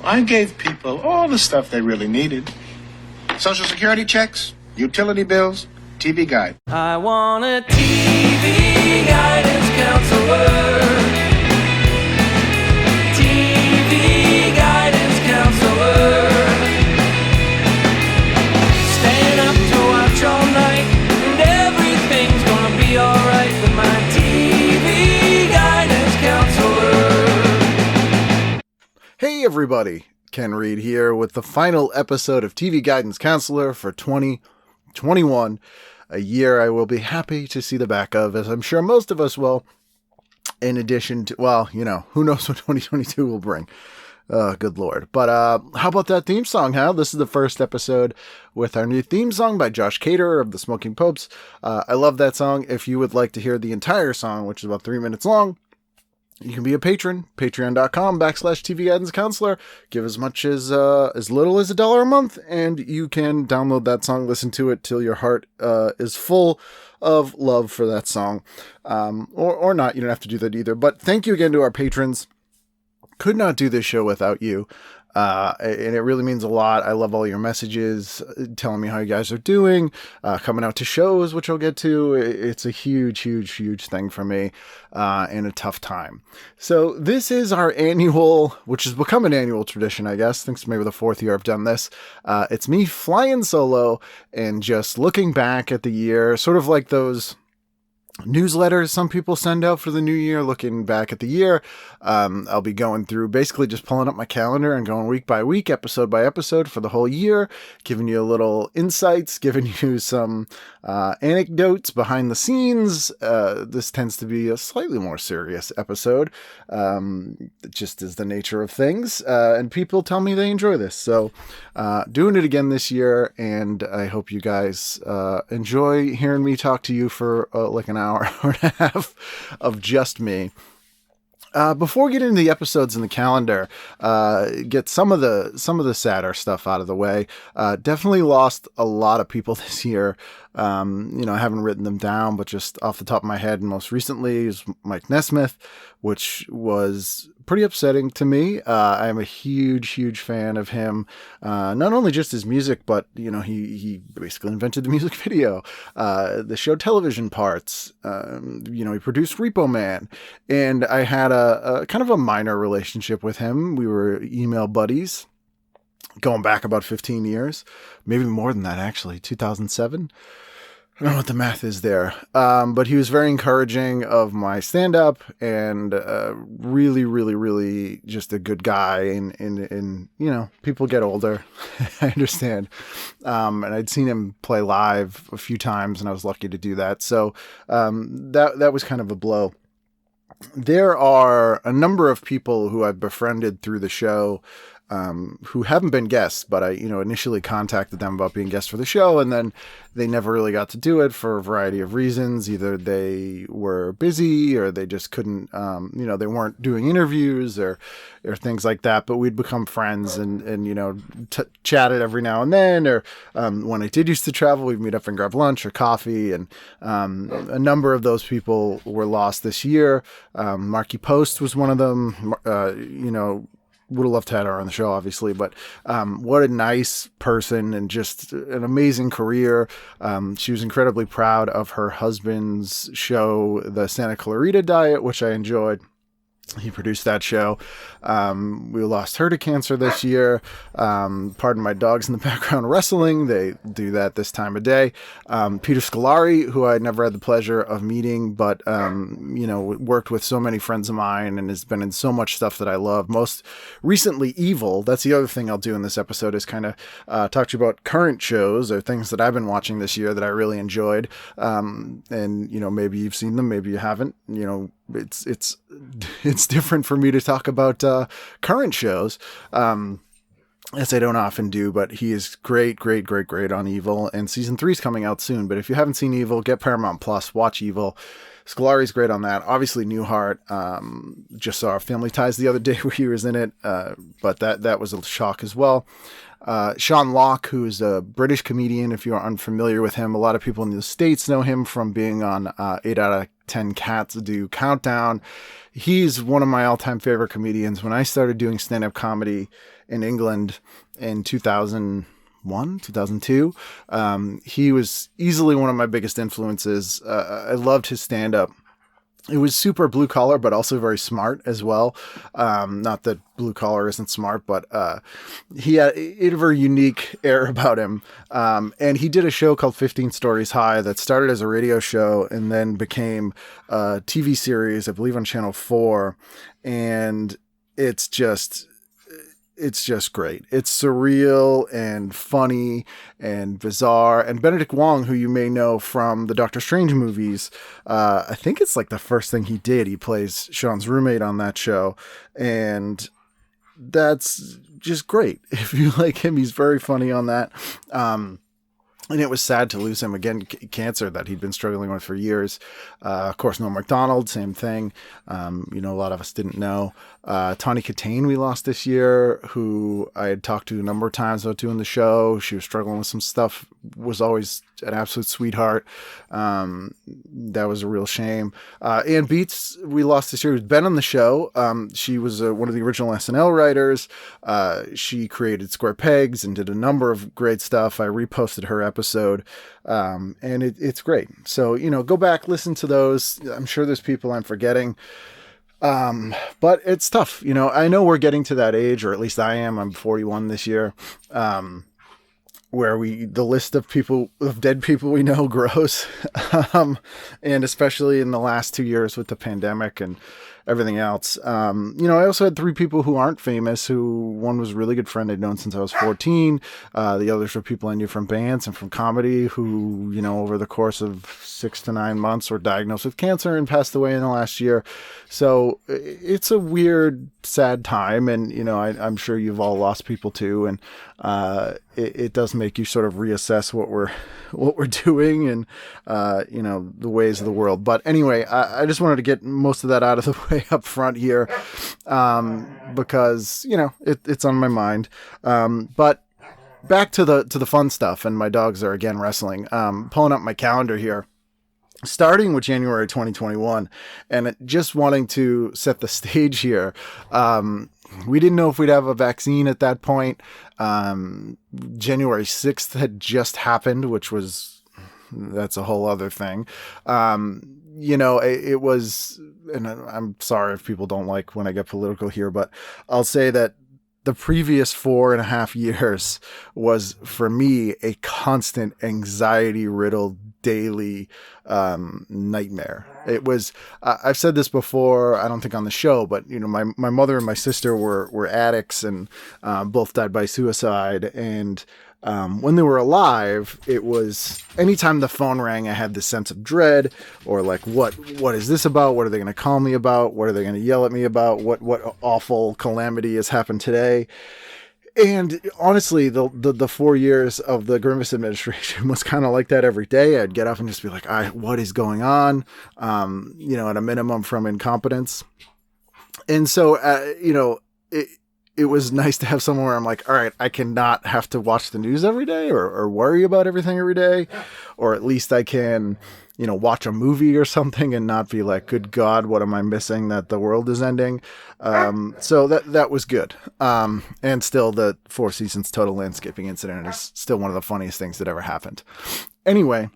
I gave people all the stuff they really needed. Social Security checks, utility bills, TV guide. I want a TV guidance counselor. TV guidance counselor. Staying up to watch all night, and everything's gonna be alright with my TV guidance counselor. Hey everybody, Ken Reed here with the final episode of TV Guidance Counselor for 2021, a year I will be happy to see the back of, as I'm sure most of us will, in addition to, well, you know, who knows what 2022 will bring. Good Lord. But how about that theme song, huh? This is the first episode with our new theme song by Josh Cater of the Smoking Popes. I love that song. If you would like to hear the entire song, which is about 3 minutes long, you can be a patron, patreon.com/TV Guidance Counselor. Give as much as little as $1 a month, and you can download that song, listen to it till your heart is full of love for that song. Or not, you don't have to do that either. But thank you again to our patrons. Could not do this show without you. And it really means a lot. I love all your messages telling me how you guys are doing, coming out to shows, which I'll get to. It's a huge, huge, huge thing for me, and a tough time. So this is our annual, which has become an annual tradition, I guess. I think it's maybe the 4th year I've done this. It's me flying solo and just looking back at the year, sort of like those newsletters some people send out for the new year, looking back at the year. I'll be going through, basically just pulling up my calendar and going week by week, episode by episode for the whole year, giving you a little insights, giving you some anecdotes behind the scenes. This tends to be a slightly more serious episode, just as the nature of things, and people tell me they enjoy this. So doing it again this year, and I hope you guys enjoy hearing me talk to you for like an hour and a half of just me. Before we get into the episodes in the calendar, get some of the sadder stuff out of the way. Definitely lost a lot of people this year. I haven't written them down, but just off the top of my head, most recently is Mike Nesmith, which was pretty upsetting to me. I am a huge, huge fan of him. Not only just his music, but, he basically invented the music video, the show Television Parts. He produced Repo Man, and I had a kind of a minor relationship with him. We were email buddies going back about 15 years, maybe more than that, actually, 2007. I don't know what the math is there. But he was very encouraging of my stand-up, and really, really, really just a good guy. And people get older. I understand. And I'd seen him play live a few times, and I was lucky to do that. So that was kind of a blow. There are a number of people who I've befriended through the show, who haven't been guests, but I, initially contacted them about being guests for the show, and then they never really got to do it for a variety of reasons. Either they were busy, or they just couldn't, they weren't doing interviews or things like that, but we'd become friends and chatted every now and then, or when I did used to travel, we'd meet up and grab lunch or coffee, and a number of those people were lost this year. Marky Post was one of them. Would have loved to have her on the show, obviously, but what a nice person and just an amazing career. She was incredibly proud of her husband's show, The Santa Clarita Diet, which I enjoyed. He produced that show. We lost her to cancer this year. Pardon my dogs in the background wrestling. They do that this time of day. Peter Scolari, who I'd never had the pleasure of meeting, but, worked with so many friends of mine and has been in so much stuff that I love. Most recently, Evil. That's the other thing I'll do in this episode, is kind of talk to you about current shows or things that I've been watching this year that I really enjoyed. Maybe you've seen them, maybe you haven't. It's different for me to talk about current shows, as I don't often do, but he is great on Evil, and season 3 is coming out soon. But if you haven't seen Evil, get Paramount Plus, watch Evil. Scolari's great on that. Obviously, Newhart, just saw Family Ties the other day where he was in it, but that was a shock as well. Sean Locke, who is a British comedian, if you are unfamiliar with him, a lot of people in the States know him from being on 8 Out of 10 Cats do Countdown. He's one of my all-time favorite comedians. When I started doing stand-up comedy in England in 2001, 2002, he was easily one of my biggest influences. I loved his stand-up. It was super blue collar, but also very smart as well. Not that blue collar isn't smart, but he had a very unique air about him. And he did a show called 15 Stories High that started as a radio show and then became a TV series, I believe on Channel 4. And it's just great. It's surreal and funny and bizarre. And Benedict Wong, who you may know from the Doctor Strange movies, I think it's like the first thing he did. He plays Sean's roommate on that show. And that's just great. If you like him, he's very funny on that. And it was sad to lose him. Again, cancer that he'd been struggling with for years. Of course, Norm Macdonald, same thing. A lot of us didn't know. Tawny Katane we lost this year, who I had talked to a number of times about doing the show. She was struggling with some stuff, was always an absolute sweetheart. That was a real shame. Ann Beats, we lost this year, who's been on the show. She was one of the original SNL writers. She created Square Pegs and did a number of great stuff. I reposted her episode, and it's great. So, go back, listen to those. I'm sure there's people I'm forgetting. But it's tough. I know we're getting to that age, or at least I am. I'm 41 this year. Where the list of dead people we know grows. And especially in the last 2 years with the pandemic and everything else. I also had 3 people who aren't famous, one was a really good friend I'd known since I was 14. The others were people I knew from bands and from comedy who, over the course of 6 to 9 months were diagnosed with cancer and passed away in the last year. So it's a weird, sad time. And, I'm sure you've all lost people too. And, it does make you sort of reassess what we're doing and, the ways of the world. But anyway, I just wanted to get most of that out of the way up front here, because, it's on my mind. But back to the fun stuff, and my dogs are again wrestling, pulling up my calendar here. Starting with January 2021, and just wanting to set the stage here. We didn't know if we'd have a vaccine at that point. January 6th had just happened, that's a whole other thing. It was, and I'm sorry if people don't like when I get political here, but I'll say that the previous 4.5 years was, for me, a constant anxiety-riddled daily nightmare. It was, I've said this before, I don't think on the show, but, my mother and my sister were addicts and both died by suicide. And when they were alive, it was anytime the phone rang, I had this sense of dread, or like, what is this about? What are they going to call me about? What are they going to yell at me about? What awful calamity has happened today? And honestly, the 4 years of the Grimace administration was kind of like that every day. I'd get up and just be like, what is going on? At a minimum from incompetence. And so, it was nice to have someone where I'm like, all right, I cannot have to watch the news every day or worry about everything every day, or at least I can, watch a movie or something and not be like, good God, what am I missing that the world is ending? So that was good. And still the Four Seasons Total Landscaping incident is still one of the funniest things that ever happened. Anyway,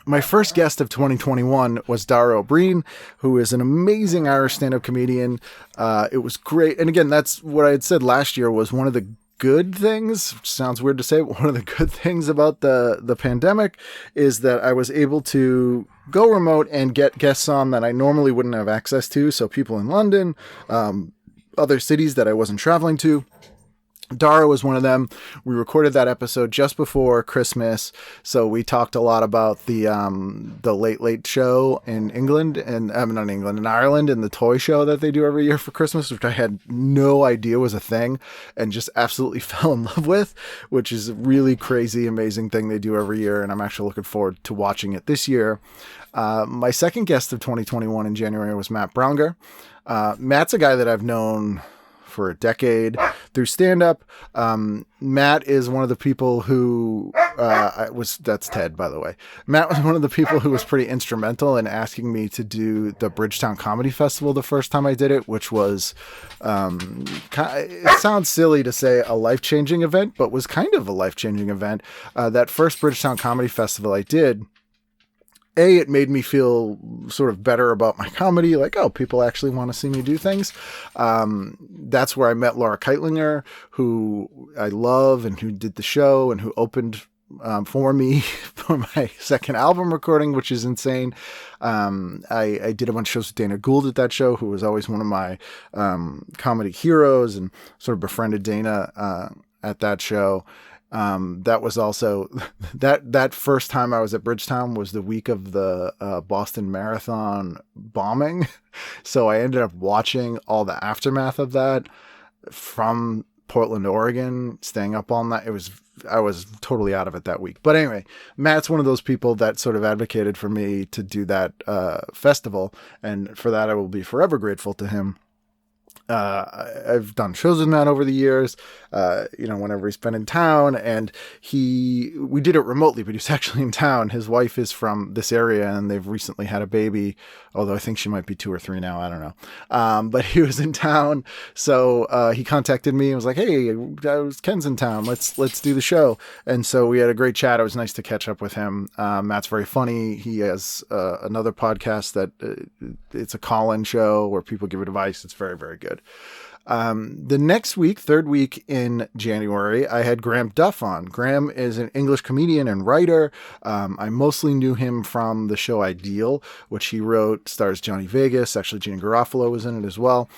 my first guest of 2021 was Dara Ó Briain, who is an amazing Irish stand-up comedian. It was great. And again, that's what I had said last year was one of the good things, which sounds weird to say, but one of the good things about the pandemic is that I was able to go remote and get guests on that I normally wouldn't have access to. So people in London, other cities that I wasn't traveling to. Dara was one of them. We recorded that episode just before Christmas, so we talked a lot about the Late Late Show in England, and not England, in Ireland, and the toy show that they do every year for Christmas, which I had no idea was a thing, and just absolutely fell in love with, which is a really crazy, amazing thing they do every year, and I'm actually looking forward to watching it this year. My second guest of 2021 in January was Matt Braunger. Matt's a guy that I've known for a decade through stand-up. Matt is one of the people who that's Ted, by the way. Matt was one of the people who was pretty instrumental in asking me to do the Bridgetown Comedy Festival the first time I did it, which was, it sounds silly to say a life-changing event, but was kind of a life-changing event. That first Bridgetown Comedy Festival I did, it made me feel sort of better about my comedy, like, oh, people actually want to see me do things. That's where I met Laura Keitlinger, who I love and who did the show and who opened for me for my second album recording, which is insane. I did a bunch of shows with Dana Gould at that show, who was always one of my comedy heroes, and sort of befriended Dana at that show. That was also that first time I was at Bridgetown was the week of the Boston Marathon bombing. So I ended up watching all the aftermath of that from Portland, Oregon, staying up all night. I was totally out of it that week. But anyway, Matt's one of those people that sort of advocated for me to do that festival. And for that, I will be forever grateful to him. I've done shows with Matt over the years, whenever he's been in town, and we did it remotely, but he's actually in town. His wife is from this area and they've recently had a baby, although I think she might be 2 or 3 now. I don't know. But he was in town. So, he contacted me and was like, hey, Ken's in town. Let's do the show. And so we had a great chat. It was nice to catch up with him. Matt's very funny. He has, another podcast that it's a call-in show where people give advice. It's very, very good. The next week, third week in January, I had Graham Duff on. Graham is an English comedian and writer. I mostly knew him from the show Ideal, which he wrote, stars Johnny Vegas. Actually, Gina Garofalo was in it as well.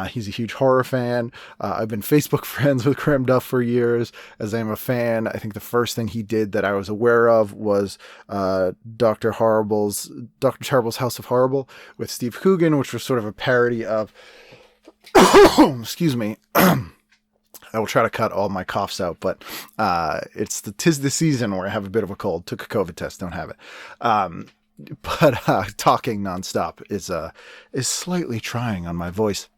He's a huge horror fan. I've been Facebook friends with Graham Duff for years, as I'm a fan. I think the first thing he did that I was aware of was Dr. Terrible's House of Horrible with Steve Coogan, which was sort of a parody of excuse me. I will try to cut all my coughs out, but tis the season where I have a bit of a cold. Took a COVID test, don't have it. But talking nonstop is slightly trying on my voice.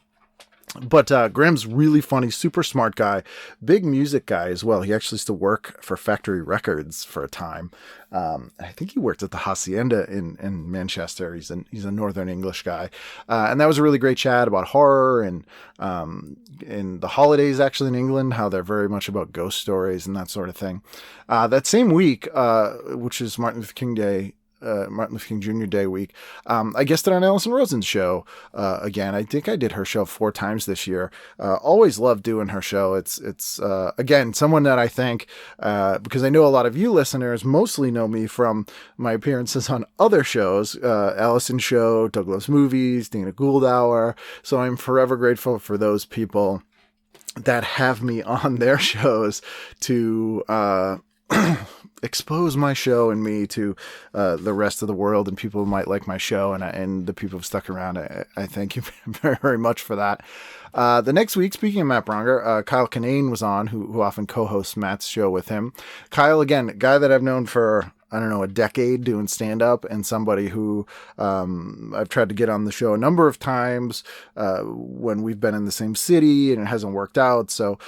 But Graham's really funny, super smart guy, big music guy as well. He actually used to work for Factory Records for a time. I think he worked at the Hacienda in Manchester. He's a Northern English guy. And that was a really great chat about horror and the holidays actually in England, how they're very much about ghost stories and that sort of thing. That same week, which is Martin Luther King Jr. Day week. I guested on Alison Rosen's show again. I think I did her show 4 times this year. Always loved doing her show. It's again, someone that I think, because I know a lot of you listeners mostly know me from my appearances on other shows, Alison Show, Douglas Movies, Dana Gould Hour. So I'm forever grateful for those people that have me on their shows to, expose my show and me to the rest of the world and people who might like my show, and the people who've stuck around. I thank you very, very much for that. The next week, speaking of Matt Bronger, Kyle Kinane was on, who often co-hosts Matt's show with him. Kyle, again, a guy that I've known for, I don't know, a decade doing stand-up, and somebody who I've tried to get on the show a number of times when we've been in the same city and it hasn't worked out. So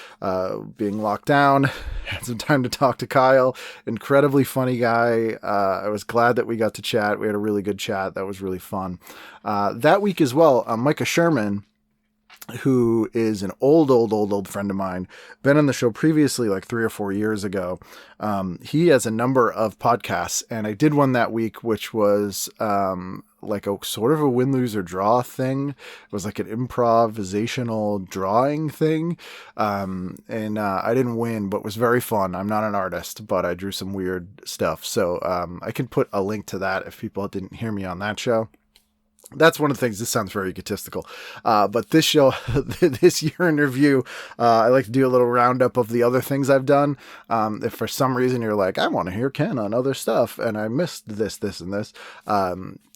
being locked down, had some time to talk to Kyle. Incredibly funny guy. I was glad that we got to chat. We had a really good chat. That was really fun. That week as well, Micah Sherman, who is an old friend of mine, been on the show previously, like 3 or 4 years ago. He has a number of podcasts, and I did one that week, which was like a sort of a win, lose, or draw thing. It was like an improvisational drawing thing. And I didn't win, but it was very fun. I'm not an artist, but I drew some weird stuff. So I can put a link to that if people didn't hear me on that show. That's one of the things. This sounds very egotistical, but this show, this year in review, I like to do a little roundup of the other things I've done. If for some reason you're like, I want to hear Ken on other stuff, and I missed this, and this,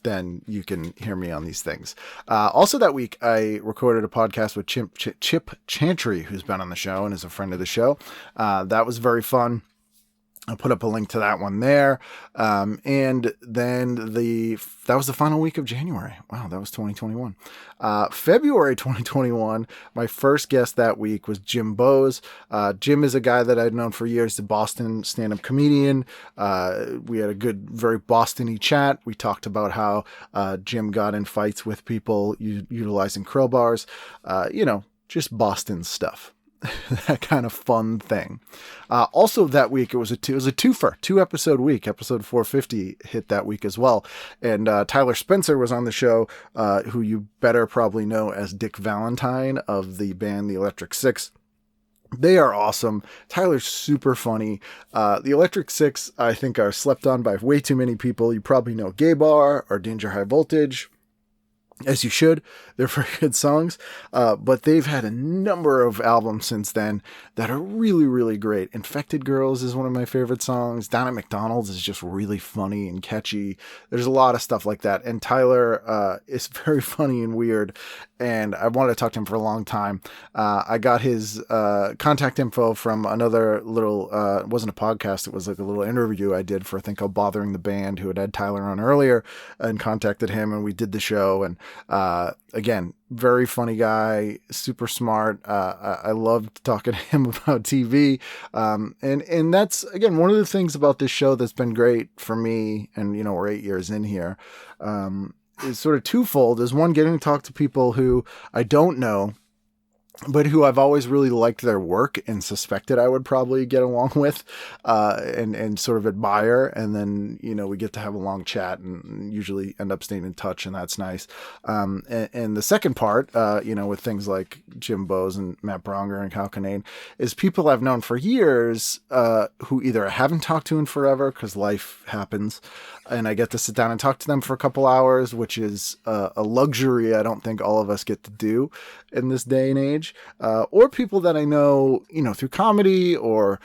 then you can hear me on these things. Also that week, I recorded a podcast with Chip Chantry, who's been on the show and is a friend of the show. That was very fun. I'll put up a link to that one there. And then that was the final week of January. Wow, that was 2021. February 2021, my first guest that week was Jim Bowes. Jim is a guy that I'd known for years, a Boston stand-up comedian. We had a good, very Boston-y chat. We talked about how Jim got in fights with people utilizing crowbars. Just Boston stuff. That kind of fun thing. Also that week, it was a twofer, 2-episode week. Episode 450 hit that week as well. And Tyler Spencer was on the show, who you better probably know as Dick Valentine of the band The Electric Six. They are awesome. Tyler's super funny. The Electric Six, I think, are slept on by way too many people. You probably know Gay Bar or Danger High Voltage. As you should. They're very good songs, but they've had a number of albums since then that are really, really great. Infected Girls is one of my favorite songs. Down at McDonald's is just really funny and catchy. There's a lot of stuff like that. And Tyler is very funny and weird, and I wanted to talk to him for a long time. I got his contact info from another little, it wasn't a podcast, it was like a little interview I did for a thing called Bothering the Band, who had Tyler on earlier, and contacted him, and we did the show. And again, very funny guy, super smart. I loved talking to him about TV. And that's, again, one of the things about this show that's been great for me, and, we're 8 years in here, is sort of twofold. Is one, getting to talk to people who I don't know, but who I've always really liked their work and suspected I would probably get along with, and sort of admire. And then, we get to have a long chat and usually end up staying in touch, and that's nice. And the second part, with things like Jim Bowes and Matt Bronger and Kyle Kinane, is people I've known for years, who either I haven't talked to in forever because life happens, and I get to sit down and talk to them for a couple hours, which is a luxury I don't think all of us get to do in this day and age, or people that I know, through comedy, or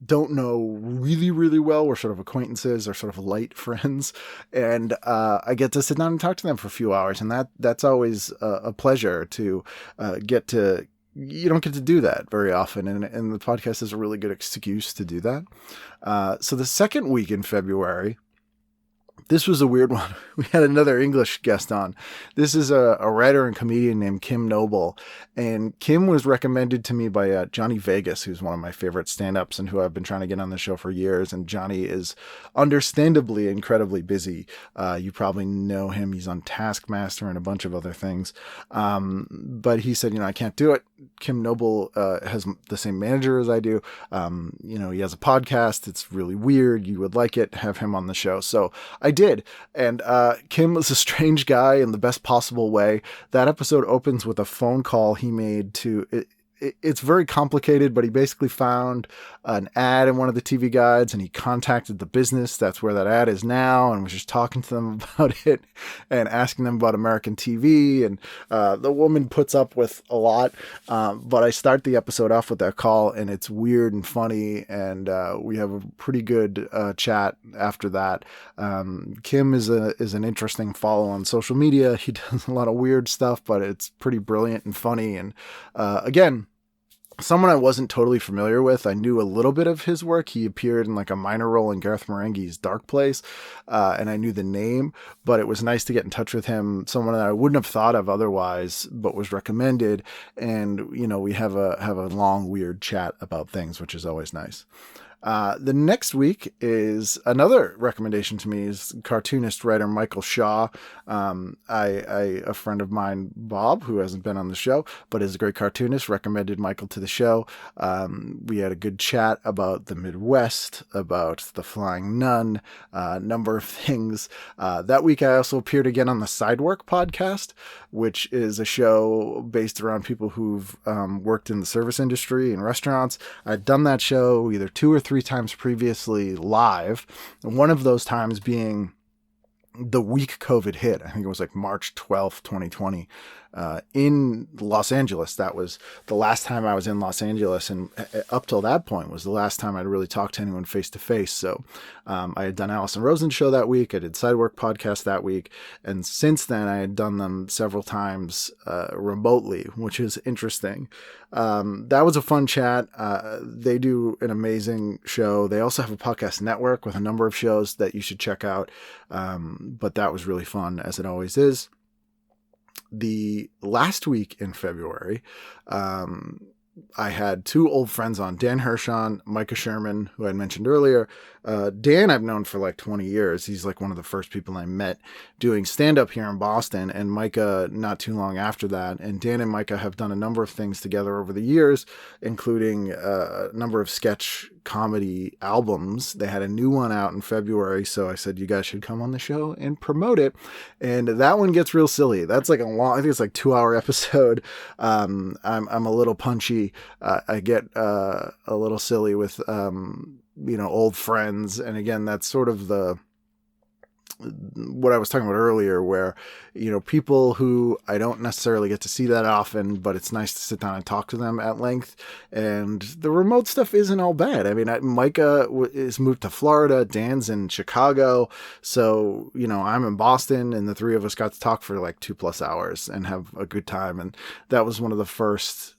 don't know really, really well. We're sort of acquaintances or sort of light friends, and I get to sit down and talk to them for a few hours, and that's always a pleasure to get to. You don't get to do that very often, and the podcast is a really good excuse to do that. So the second week in February, this was a weird one. We had another English guest on. This is a writer and comedian named Kim Noble. And Kim was recommended to me by Johnny Vegas, who's one of my favorite stand-ups and who I've been trying to get on the show for years. And Johnny is understandably incredibly busy. You probably know him. He's on Taskmaster and a bunch of other things. But he said, I can't do it. Kim Noble has the same manager as I do. He has a podcast. It's really weird. You would like it. Have him on the show. So I did. And Kim was a strange guy in the best possible way. That episode opens with a phone call he made to... It's very complicated, but he basically found an ad in one of the TV guides, and he contacted the business. That's where that ad is now, and was just talking to them about it and asking them about American TV. And the woman puts up with a lot, but I start the episode off with that call, and it's weird and funny, and we have a pretty good chat after that. Kim is an interesting follow on social media. He does a lot of weird stuff, but it's pretty brilliant and funny. And again, someone I wasn't totally familiar with. I knew a little bit of his work. He appeared in like a minor role in Gareth Marenghi's Dark Place, and I knew the name, but it was nice to get in touch with him, someone that I wouldn't have thought of otherwise, but was recommended. And, we have a long, weird chat about things, which is always nice. The next week is another recommendation to me is cartoonist writer Michael Shaw. A friend of mine, Bob, who hasn't been on the show, but is a great cartoonist, recommended Michael to the show. We had a good chat about the Midwest, about The Flying Nun, a number of things. That week I also appeared again on the Sidework podcast, which is a show based around people who've worked in the service industry and restaurants. I'd done that show either 2 or 3 times previously live, and one of those times being the week COVID hit. I think it was like March 12th, 2020, in Los Angeles. That was the last time I was in Los Angeles. And up till that point was the last time I'd really talked to anyone face to face. So I had done Allison Rosen's show that week. I did Sidework podcast that week. And since then, I had done them several times remotely, which is interesting. That was a fun chat. They do an amazing show. They also have a podcast network with a number of shows that you should check out. But that was really fun, as it always is. The last week in February, I had two old friends on, Dan Hirschon, Micah Sherman, who I mentioned earlier. Dan I've known for like 20 years. He's like one of the first people I met doing stand-up here in Boston, and Micah not too long after that. And Dan and Micah have done a number of things together over the years, including a number of sketch comedy albums. They had a new one out in February, so I said, you guys should come on the show and promote it. And that one gets real silly. That's like a long, I think it's like 2-hour episode. I'm a little punchy. I get a little silly with old friends. And again, that's sort of what I was talking about earlier, where, people who I don't necessarily get to see that often, but it's nice to sit down and talk to them at length. And the remote stuff isn't all bad. I mean, Micah is moved to Florida. Dan's in Chicago. So, I'm in Boston, and the three of us got to talk for like 2+ hours and have a good time. And that was one of the first,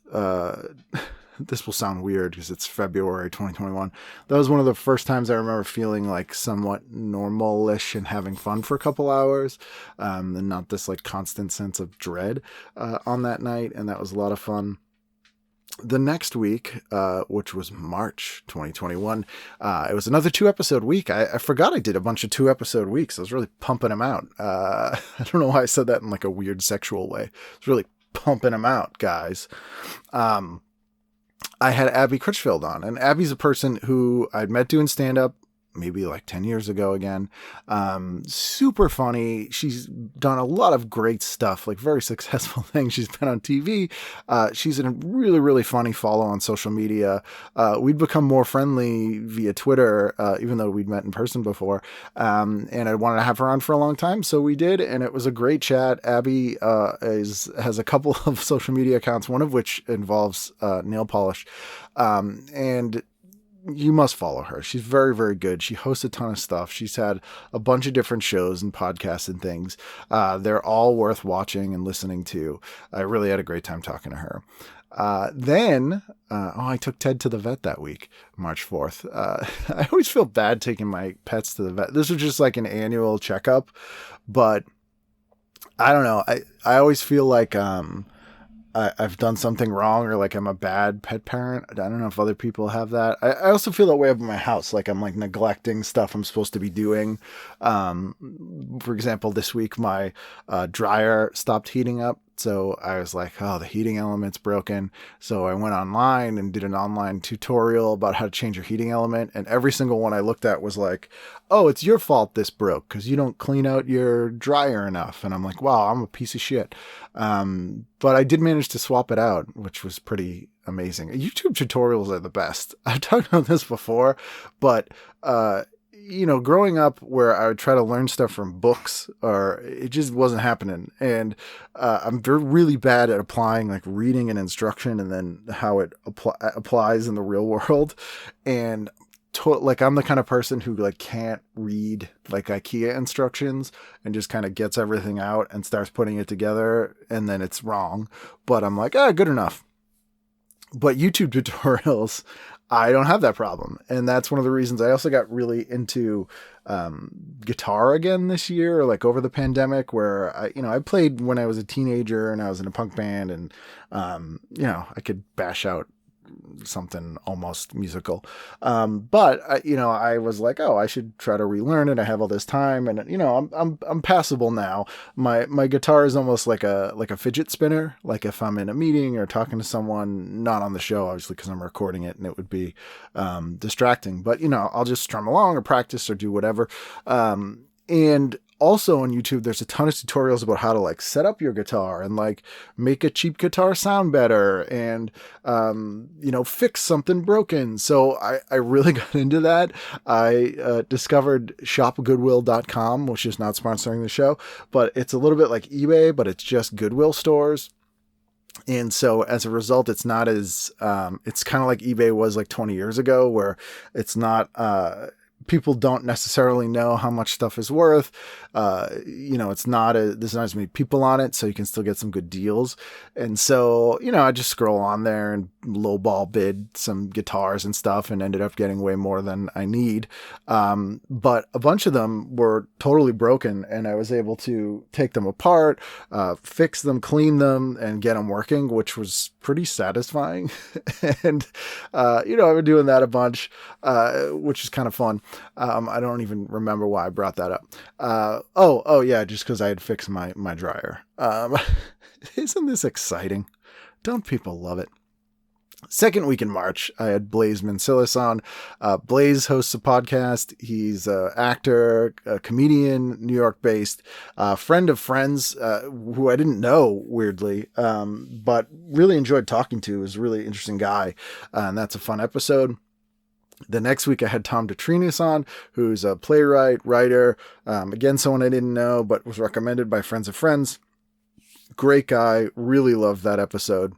this will sound weird because it's February 2021. That was one of the first times I remember feeling like somewhat normal-ish and having fun for a couple hours, and not this like constant sense of dread on that night. And that was a lot of fun. The next week, which was March 2021, it was another 2-episode week. I forgot I did a bunch of 2-episode weeks. I was really pumping them out. I don't know why I said that in like a weird sexual way. I was really pumping them out, guys. I had Abby Critchfield on, and Abby's a person who I'd met doing stand-up maybe like 10 years ago again. Super funny. She's done a lot of great stuff, like very successful things. She's been on TV. She's a really, really funny follow on social media. We'd become more friendly via Twitter, even though we'd met in person before. And I wanted to have her on for a long time, so we did, and it was a great chat. Abby has a couple of social media accounts, one of which involves nail polish. And you must follow her. She's very, very good. She hosts a ton of stuff. She's had a bunch of different shows and podcasts and things. They're all worth watching and listening to. I really had a great time talking to her. Then I took Ted to the vet that week, March 4th. I always feel bad taking my pets to the vet. This was just like an annual checkup, but I don't know. I always feel like, I've done something wrong, or like I'm a bad pet parent. I don't know if other people have that. I also feel that way about my house. Like I'm like neglecting stuff I'm supposed to be doing. For example, this week, my dryer stopped heating up. So I was like, oh, the heating element's broken. So I went online and did an online tutorial about how to change your heating element. And every single one I looked at was like, oh, it's your fault this broke because you don't clean out your dryer enough. And I'm like, wow, I'm a piece of shit. But I did manage to swap it out, which was pretty amazing. YouTube tutorials are the best. I've talked about this before, but growing up where I would try to learn stuff from books, or it just wasn't happening. And I'm really bad at applying like reading an instruction and then how it applies in the real world. And I'm the kind of person who like can't read like IKEA instructions and just kind of gets everything out and starts putting it together, and then it's wrong. But I'm like, good enough. But YouTube tutorials, I don't have that problem. And that's one of the reasons I also got really into guitar again this year, like over the pandemic, where I played when I was a teenager and I was in a punk band, and I could bash out something almost musical. But I was like, oh, I should try to relearn it. I have all this time, and I'm passable now. My guitar is almost like a fidget spinner. Like if I'm in a meeting or talking to someone, not on the show, obviously, because I'm recording it and it would be distracting, but I'll just strum along or practice or do whatever. And also on YouTube, there's a ton of tutorials about how to like set up your guitar and like make a cheap guitar sound better and, fix something broken. So I really got into that. I discovered shopgoodwill.com, which is not sponsoring the show, but it's a little bit like eBay, but it's just Goodwill stores. And so as a result, it's not as, it's kind of like eBay was like 20 years ago, where it's not, people don't necessarily know how much stuff is worth. There's not as many people on it, so you can still get some good deals. And so, I just scroll on there and lowball bid some guitars and stuff and ended up getting way more than I need. But a bunch of them were totally broken, and I was able to take them apart, fix them, clean them, and get them working, which was pretty satisfying. And, I've been doing that a bunch, which is kind of fun. I don't even remember why I brought that up. Yeah, just because I had fixed my dryer. Isn't this exciting? Don't people love it? Second week in March, I had Blaze Mancilis on. Blaze hosts a podcast. He's an actor, a comedian, New York-based, friend of friends who I didn't know, weirdly, but really enjoyed talking to. He was a really interesting guy, and that's a fun episode. The next week I had Tom Detrinis on, who's a playwright, writer, again, someone I didn't know, but was recommended by friends of friends. Great guy. Really loved that episode.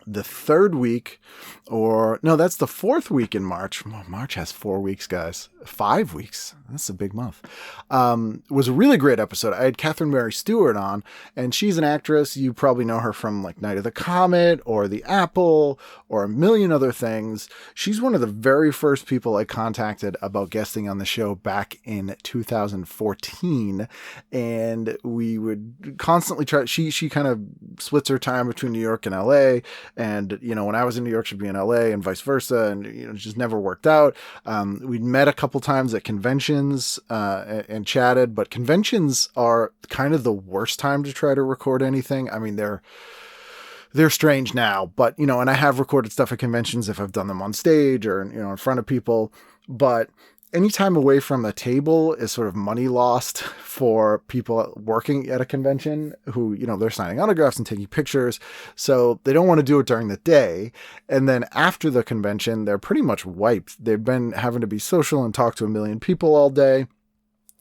The third week, that's the fourth week in March. March has 4 weeks, guys. 5 weeks. That's a big month. Was a really great episode. I had Catherine Mary Stewart on, and she's an actress. You probably know her from like Night of the Comet or The Apple or a million other things. She's one of the very first people I contacted about guesting on the show back in 2014. And we would constantly try. She kind of splits her time between New York and LA. And, when I was in New York, she'd be in LA and vice versa. And, it just never worked out. We'd met a couple times at conventions and chatted, but conventions are kind of the worst time to try to record anything. I mean, they're strange now, but, and I have recorded stuff at conventions if I've done them on stage or, in front of people, but any time away from the table is sort of money lost for people working at a convention who, they're signing autographs and taking pictures. So they don't want to do it during the day. And then after the convention, they're pretty much wiped. They've been having to be social and talk to a million people all day.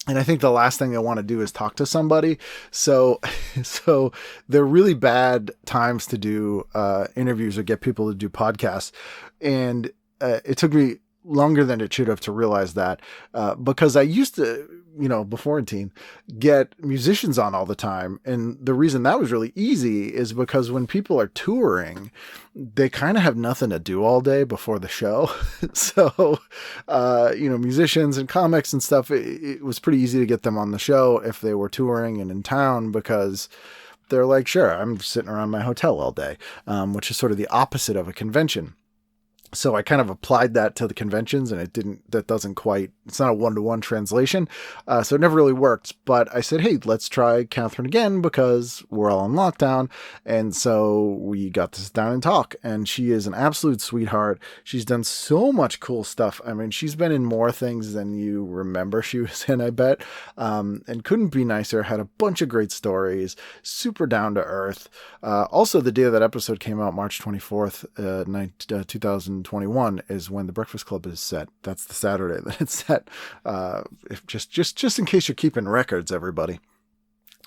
And I think the last thing I want to do is talk to somebody. So they're really bad times to do interviews or get people to do podcasts. And it took me longer than it should have to realize that, because I used to, before in teen, get musicians on all the time. And the reason that was really easy is because when people are touring, they kind of have nothing to do all day before the show. So, musicians and comics and stuff, it was pretty easy to get them on the show if they were touring and in town, because they're like, sure, I'm sitting around my hotel all day, which is sort of the opposite of a convention. So I kind of applied that to the conventions, and it's not a one-to-one translation. So it never really worked, but I said, hey, let's try Catherine again because we're all in lockdown. And so we got to sit down and talk, and she is an absolute sweetheart. She's done so much cool stuff. I mean, she's been in more things than you remember she was in, I bet. And couldn't be nicer. Had a bunch of great stories, super down to earth. Also, the day that episode came out, March 24th, 2021 is when the Breakfast Club is set. That's the Saturday that it's set. If just in case you're keeping records, everybody.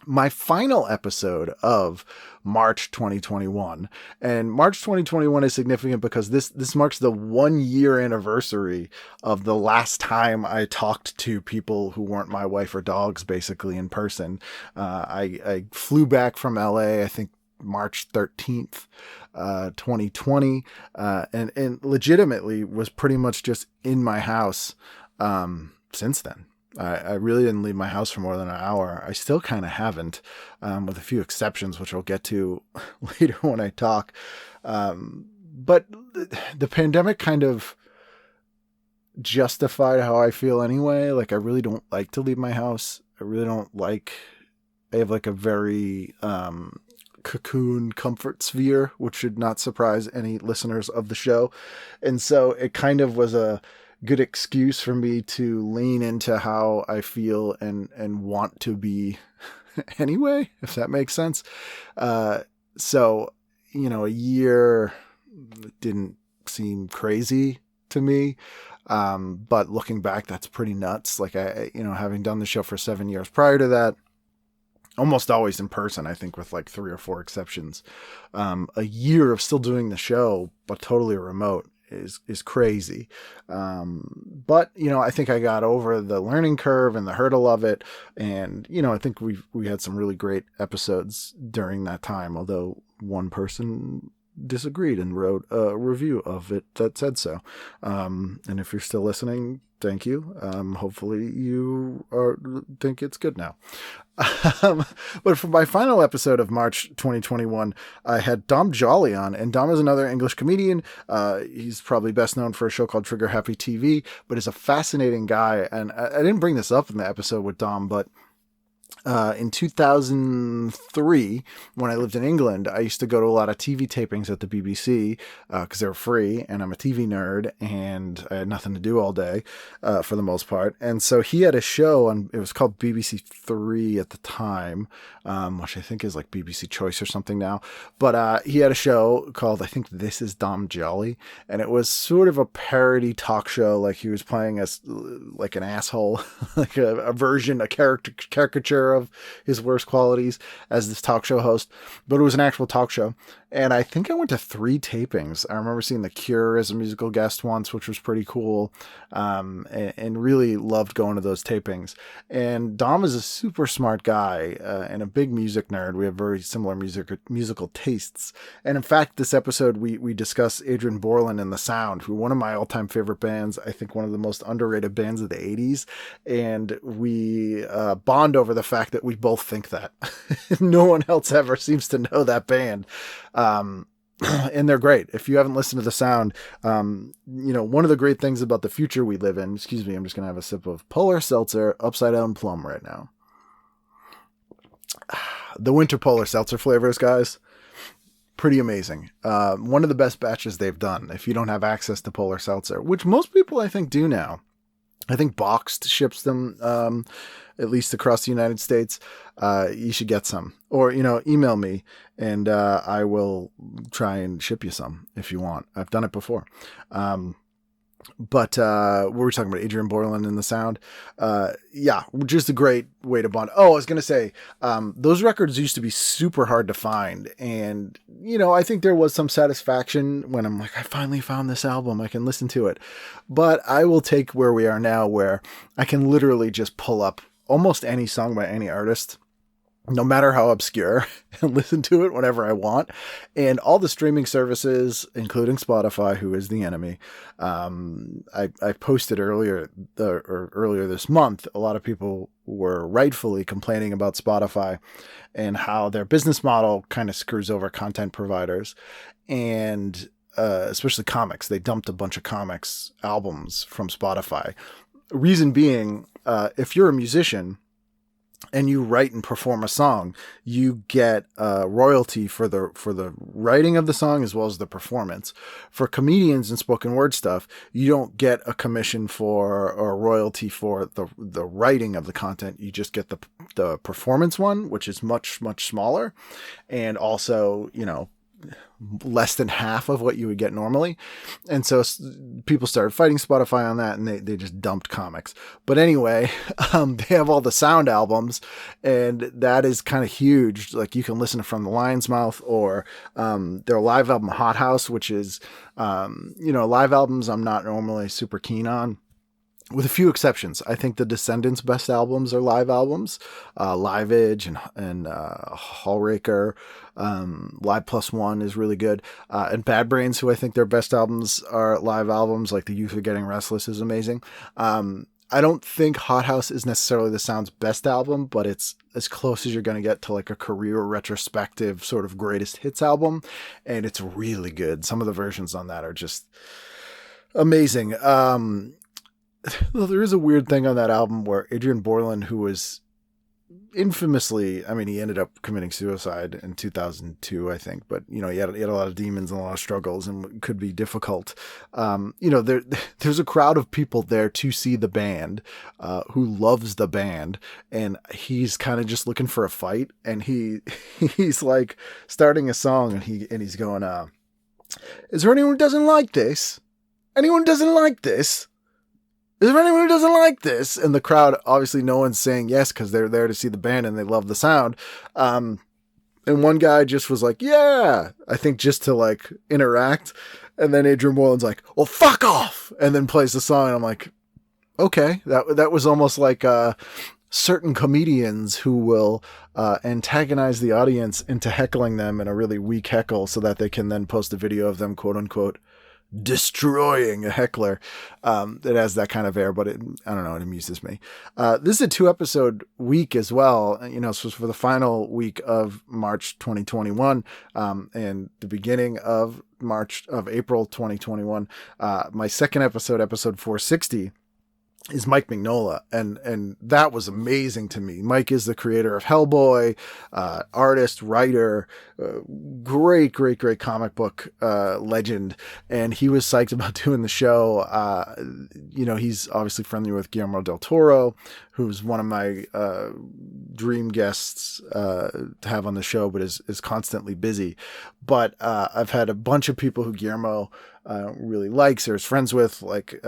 My final episode of March 2021, and March 2021 is significant because this marks the 1 year anniversary of the last time I talked to people who weren't my wife or dogs, basically in person. I flew back from LA, I think March 13th, 2020, and legitimately was pretty much just in my house since then. I really didn't leave my house for more than an hour. I still kind of haven't, with a few exceptions, which I'll get to later when I talk. But the pandemic kind of justified how I feel anyway. Like, I really don't like to leave my house. I have like a very cocoon comfort sphere, which should not surprise any listeners of the show. And so it kind of was good excuse for me to lean into how I feel and want to be anyway, if that makes sense. So, a year didn't seem crazy to me. But looking back, that's pretty nuts. Like having done the show for 7 years prior to that, almost always in person, I think with like 3 or 4 exceptions, a year of still doing the show, but totally remote is crazy. But I think I got over the learning curve and the hurdle of it. And, I think we had some really great episodes during that time, although one person disagreed and wrote a review of it that said so. And if you're still listening, thank you. Hopefully you think it's good now. But for my final episode of March 2021, I had Dom Jolly on, and Dom is another English comedian. He's probably best known for a show called Trigger Happy TV, but is a fascinating guy. And I didn't bring this up in the episode with Dom, but in 2003, when I lived in England, I used to go to a lot of TV tapings at the BBC because they were free, and I'm a TV nerd, and I had nothing to do all day for the most part. And so he had a show on, it was called BBC Three at the time, which I think is like BBC Choice or something now. But he had a show called, I think, This Is Dom Jolly, and it was sort of a parody talk show. Like he was playing as like an asshole, like a version, a caricature of his worst qualities as this talk show host, but it was an actual talk show. And I think I went to 3 tapings. I remember seeing The Cure as a musical guest once, which was pretty cool, and really loved going to those tapings. And Dom is a super smart guy and a big music nerd. We have very similar musical tastes. And in fact, this episode, we discuss Adrian Borland and The Sound, who are one of my all-time favorite bands. I think one of the most underrated bands of the 80s. And we bond over the fact that we both think that. No one else ever seems to know that band. And they're great. If you haven't listened to The Sound, one of the great things about the future we live in, excuse me, I'm just going to have a sip of Polar Seltzer Upside Down Plum right now. The winter Polar Seltzer flavors, guys, pretty amazing. One of the best batches they've done. If you don't have access to Polar Seltzer, which most people I think do now, I think Boxed ships them, at least across the United States. You should get some, or, email me and I will try and ship you some if you want. I've done it before. But we were talking about Adrian Borland and The Sound. Yeah, just a great way to bond. Oh, I was going to say, those records used to be super hard to find. And, I think there was some satisfaction when I'm like, I finally found this album. I can listen to it. But I will take where we are now, where I can literally just pull up almost any song by any artist, no matter how obscure, and listen to it whenever I want. And all the streaming services, including Spotify, who is the enemy. I posted earlier this month, a lot of people were rightfully complaining about Spotify and how their business model kind of screws over content providers, and especially comics. They dumped a bunch of comics albums from Spotify. Reason being, if you're a musician and you write and perform a song, you get royalty for the writing of the song as well as the performance. For comedians and spoken word stuff, you don't get a commission for or royalty for the writing of the content. You just get the performance one, which is much, much smaller, and also, less than half of what you would get normally. And so people started fighting Spotify on that, and they just dumped comics. But anyway, they have all the Sound albums, and that is kind of huge. Like, you can listen From the Lion's Mouth, or their live album Hot House, which is, live albums I'm not normally super keen on, with a few exceptions. I think the Descendants' best albums are live albums. Live Edge and Hallraker. Live Plus One is really good. And Bad Brains, who I think their best albums are live albums, like The Youth Are Getting Restless is amazing. I don't think Hot House is necessarily the Sound's best album, but it's as close as you're going to get to like a career retrospective sort of greatest hits album. And it's really good. Some of the versions on that are just amazing. Well, there is a weird thing on that album where Adrian Borland, who was infamously, I mean, he ended up committing suicide in 2002, I think, but, you know, he had a lot of demons and a lot of struggles and could be difficult. You know, there's a crowd of people there to see the band, who loves the band, and he's kind of just looking for a fight. And he's like starting a song and he's going, is there anyone who doesn't like this? Anyone who doesn't like this? Is there anyone who doesn't like this? And the crowd, obviously no one's saying yes because they're there to see the band and they love the sound. And one guy just was like, yeah, I think just to like interact. And then Adrian Moreland's like, well, fuck off. And then plays the song. And I'm like, okay, that was almost like certain comedians who will antagonize the audience into heckling them in a really weak heckle so that they can then post a video of them, quote unquote, destroying a heckler. It has that kind of air, but I don't know, it amuses me. This is a 2-episode week as well. You know, so for the final week of March 2021, and the beginning of April 2021, my second episode 460, is Mike Mignola, and that was amazing to me. Mike is the creator of Hellboy, artist, writer, great comic book legend, and he was psyched about doing the show. You know, he's obviously friendly with Guillermo del Toro, who's one of my dream guests to have on the show, but is constantly busy. But I've had a bunch of people who Guillermo really likes or is friends with, like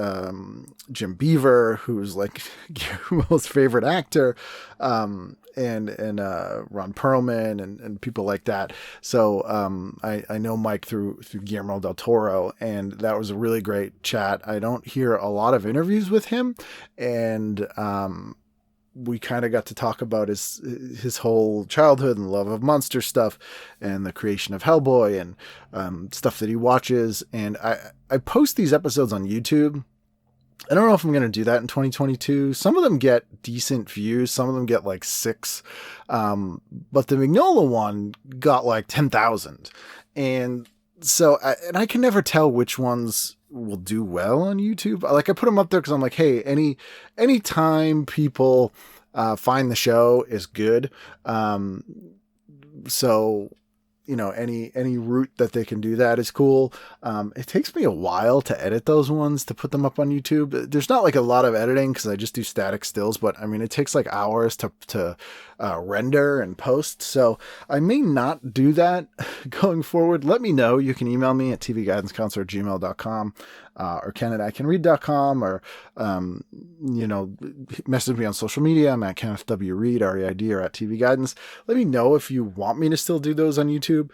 Jim Beaver, who's like Guillermo's favorite actor, and Ron Perlman and people like that. So I know Mike through Guillermo del Toro, and that was a really great chat. I don't hear a lot of interviews with him, and we kind of got to talk about his whole childhood and love of monster stuff and the creation of Hellboy and stuff that he watches. And I post these episodes on YouTube. I don't know if I'm going to do that in 2022. Some of them get decent views. Some of them get like 6. But the Mignola one got like 10,000. And so I can never tell which ones will do well on YouTube. Like, I put them up there because I'm like, hey, any time people find the show is good. So, you know, any route that they can do that is cool. It takes me a while to edit those ones to put them up on YouTube. There's not like a lot of editing because I just do static stills, but I mean, it takes like hours to render and post. So I may not do that going forward. Let me know. You can email me at tvguidancecounselor@gmail.com, or ken@icanread.com, or, you know, message me on social media. I'm at Kenneth W. Reed, REID, or at TV Guidance. Let me know if you want me to still do those on YouTube.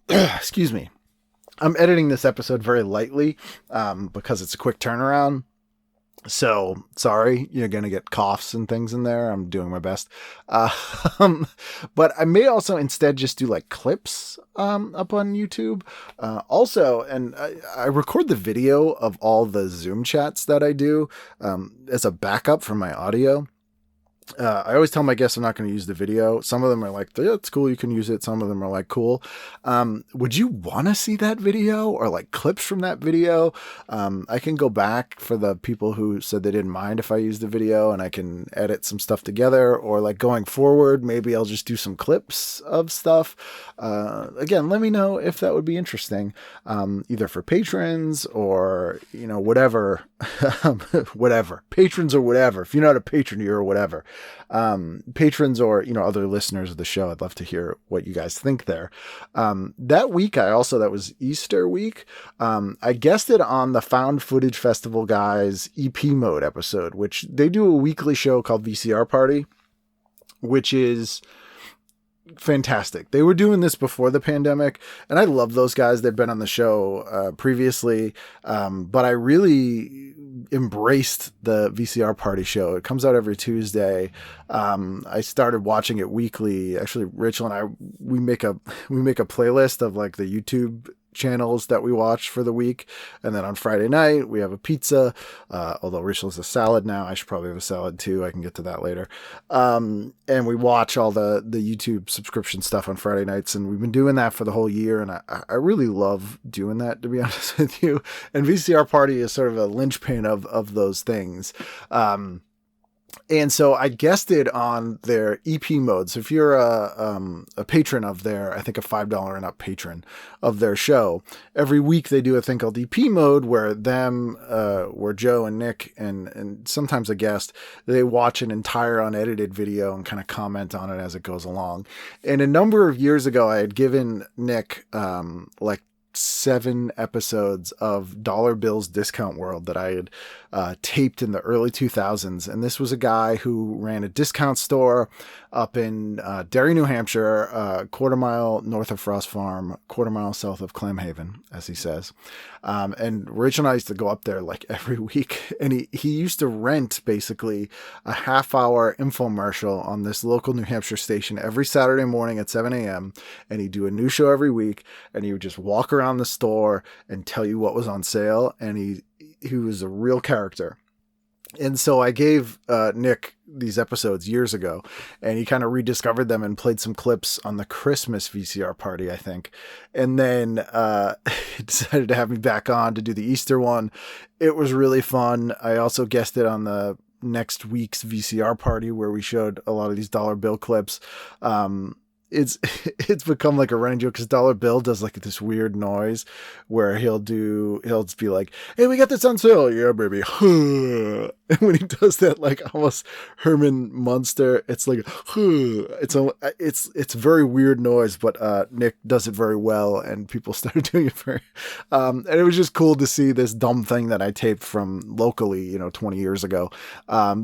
Excuse me. I'm editing this episode very lightly, because it's a quick turnaround. So sorry, you're going to get coughs and things in there. I'm doing my best. But I may also instead just do like clips, up on YouTube. Also, and I record the video of all the Zoom chats that I do, as a backup for my audio. I always tell my guests I'm not going to use the video. Some of them are like, yeah, it's cool, you can use it. Some of them are like, cool. Would you want to see that video or like clips from that video? I can go back for the people who said they didn't mind if I use the video, and I can edit some stuff together, or like going forward, maybe I'll just do some clips of stuff. Again, let me know if that would be interesting, either for patrons or, you know, whatever, whatever, patrons or whatever. If you're not a patron, you're whatever. Patrons or, you know, other listeners of the show, I'd love to hear what you guys think there. That week, that was Easter week. I guested on the Found Footage Festival guys EP Mode episode, which they do a weekly show called VCR Party, which is fantastic. They were doing this before the pandemic, and I love those guys. They've been on the show previously, but I really embraced the VCR Party show. It comes out every Tuesday. I started watching it weekly. Actually, Rachel and I, we make a playlist of like the YouTube channels that we watch for the week, and then on Friday night we have a pizza, although Rachel's a salad now. I should probably have a salad too. I can get to that later. And we watch all the YouTube subscription stuff on Friday nights, and we've been doing that for the whole year, and I really love doing that, to be honest with you. And VCR Party is sort of a linchpin of those things. And so I guested on their EP mode. So if you're a patron of their, I think a $5 and up patron of their show, every week they do a thing called EP mode where where Joe and Nick and sometimes a guest, they watch an entire unedited video and kind of comment on it as it goes along. And a number of years ago, I had given Nick like 7 episodes of Dollar Bill's Discount World that I had taped in the early 2000s. And this was a guy who ran a discount store up in Derry, New Hampshire, quarter mile north of Frost Farm, quarter mile south of Clamhaven, as he says. And Rachel and I used to go up there like every week. And he used to rent basically a half-hour infomercial on this local New Hampshire station every Saturday morning at 7 a.m. And he'd do a new show every week. And he would just walk around the store and tell you what was on sale. And he was a real character. And so I gave Nick these episodes years ago, and he kind of rediscovered them and played some clips on the Christmas VCR party, I think. And then he decided to have me back on to do the Easter one. It was really fun. I also guested on the next week's VCR party where we showed a lot of these dollar bill clips. It's become like a running joke because Dollar Bill does like this weird noise where he'll just be like, "Hey, we got this on sale." "Yeah, baby." And when he does that, like almost Herman Munster, it's like, it's very weird noise, but Nick does it very well and people started doing it and it was just cool to see this dumb thing that I taped from locally, 20 years ago,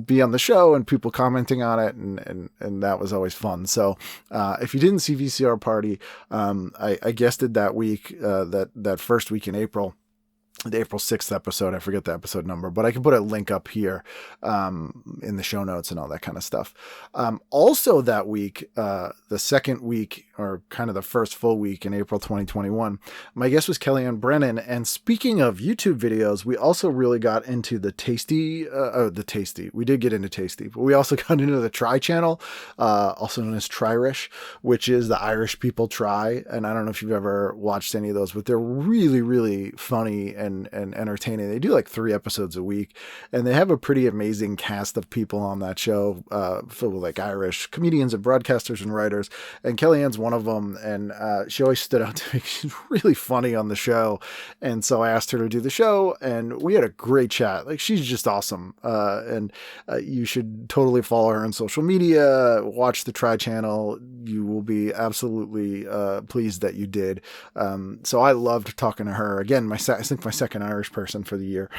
be on the show and people commenting on it. And that was always fun. So, if you didn't see VCR Party, I guested that week, that first week in April, the April 6th episode. I forget the episode number, but I can put a link up here in the show notes and all that kind of stuff. Also that week, the second week, or kind of the first full week in April 2021, my guest was Kellyanne Brennan. And speaking of YouTube videos, we also really got into the Tasty. We did get into Tasty, but we also got into the Try channel, also known as Tryrish, which is the Irish people try. And I don't know if you've ever watched any of those, but they're really, really funny and entertaining. They do like 3 episodes a week, and they have a pretty amazing cast of people on that show, filled with like Irish comedians and broadcasters and writers. And Kellyanne's one of them, and she always stood out to me. She's really funny on the show, and so I asked her to do the show, and we had a great chat. Like, she's just awesome, and you should totally follow her on social media. Watch the Try channel. You will be absolutely pleased that you did. So I loved talking to her. Again, I think my second Irish person for the year.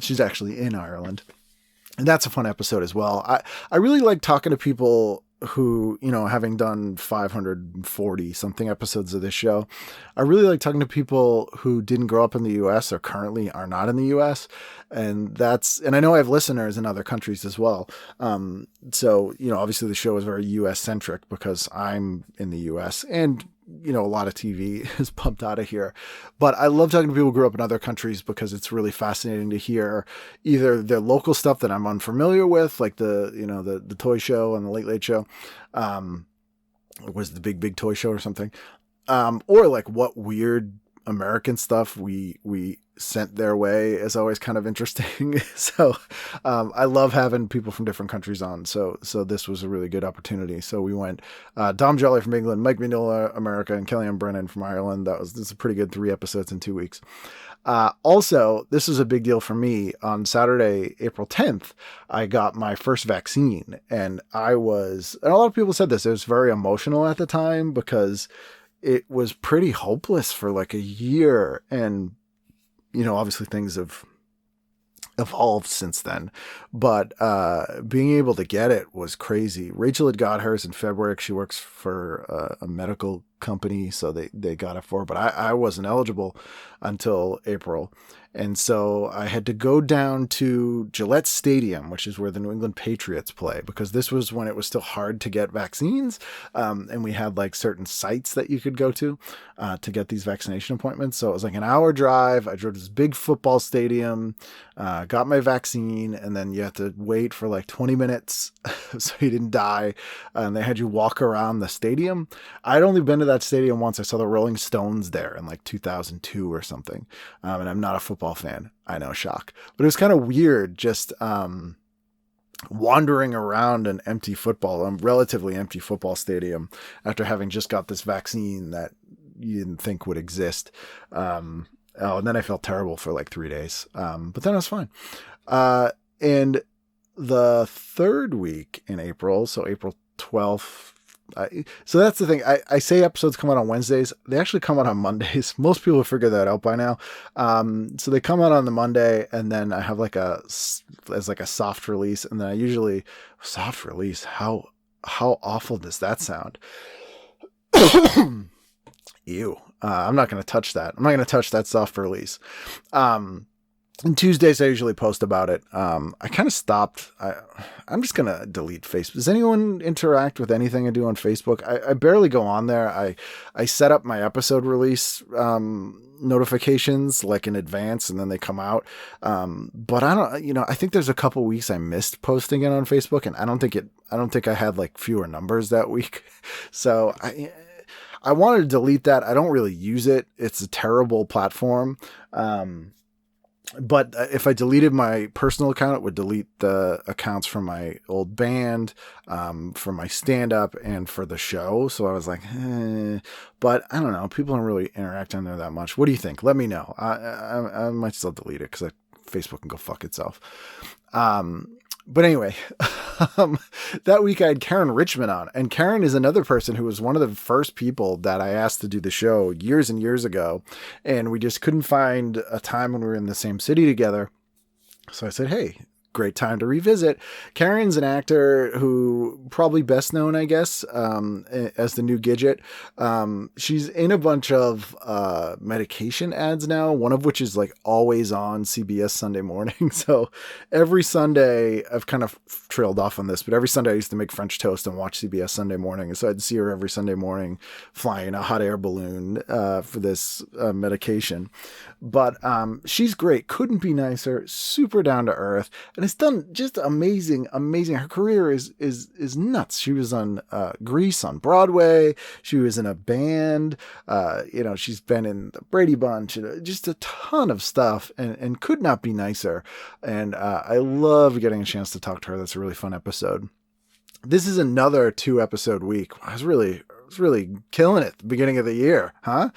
She's actually in Ireland, and that's a fun episode as well. I really like talking to people who, having done 540 something episodes of this show, I really like talking to people who didn't grow up in the US or currently are not in the US. And I know I have listeners in other countries as well. So, obviously the show is very US centric because I'm in the US, and a lot of TV is pumped out of here, but I love talking to people who grew up in other countries because it's really fascinating to hear either their local stuff that I'm unfamiliar with, like the toy show and the Late Late Show, was the Big Toy Show or something, or like what weird American stuff we sent their way is always kind of interesting. So I love having people from different countries on. So this was a really good opportunity. So we went Dom Jolly from England, Mike Mignola, America, and Kellyanne Brennan from Ireland. This is a pretty good 3 episodes in 2 weeks. Also, this is a big deal for me. On Saturday, April 10th, I got my first vaccine, and and a lot of people said this, it was very emotional at the time because it was pretty hopeless for like a year. And, obviously things have evolved since then, but being able to get it was crazy. Rachel had got hers in February. She works for a medical company, so they got it for her, but I wasn't eligible until April. And so I had to go down to Gillette Stadium, which is where the New England Patriots play, because this was when it was still hard to get vaccines. And we had like certain sites that you could go to get these vaccination appointments. So it was like an hour drive. I drove to this big football stadium, got my vaccine, and then you had to wait for like 20 minutes so you didn't die. And they had you walk around the stadium. I'd only been to that stadium once. I saw the Rolling Stones there in like 2002 or something. And I'm not a football fan. I know, shock. But it was kind of weird just wandering around a relatively empty football stadium after having just got this vaccine that you didn't think would exist. And then I felt terrible for like 3 days. But then I was fine. And the third week in April, so April 12th, so that's the thing. I say episodes come out on Wednesdays. They actually come out on Mondays. Most people have figured that out by now. So they come out on the Monday, and then I have as a soft release. And then I usually soft release. How awful does that sound? Ew. I'm not going to touch that. I'm not going to touch that soft release. And Tuesdays, I usually post about it. I kind of stopped. I'm just going to delete Facebook. Does anyone interact with anything I do on Facebook? I barely go on there. I set up my episode release notifications like in advance, and then they come out. But I don't, I think there's a couple weeks I missed posting it on Facebook, and I don't think I had like fewer numbers that week. So I wanted to delete that. I don't really use it. It's a terrible platform. But if I deleted my personal account, it would delete the accounts from my old band, for my stand-up, and for the show. So I was like, But I don't know. People don't really interact on there that much. What do you think? Let me know. I might still delete it because Facebook can go fuck itself. But anyway, that week I had Karen Richmond on, and Karen is another person who was one of the first people that I asked to do the show years and years ago. And we just couldn't find a time when we were in the same city together. So I said, hey, great time to revisit. Karen's an actor who probably best known, I guess, as the new Gidget. She's in a bunch of medication ads now, one of which is like always on CBS Sunday Morning. So every Sunday, I've kind of trailed off on this, but every Sunday I used to make French toast and watch CBS Sunday Morning. And so I'd see her every Sunday morning flying a hot air balloon for this medication. But she's great. Couldn't be nicer. Super down to earth. And it's done just amazing. Her career is nuts. She was on Grease on Broadway. She was in a band. She's been in the Brady Bunch. Just a ton of stuff, and could not be nicer. And I love getting a chance to talk to her. That's a really fun episode. This is another 2-episode week. I was really killing it at the beginning of the year, huh?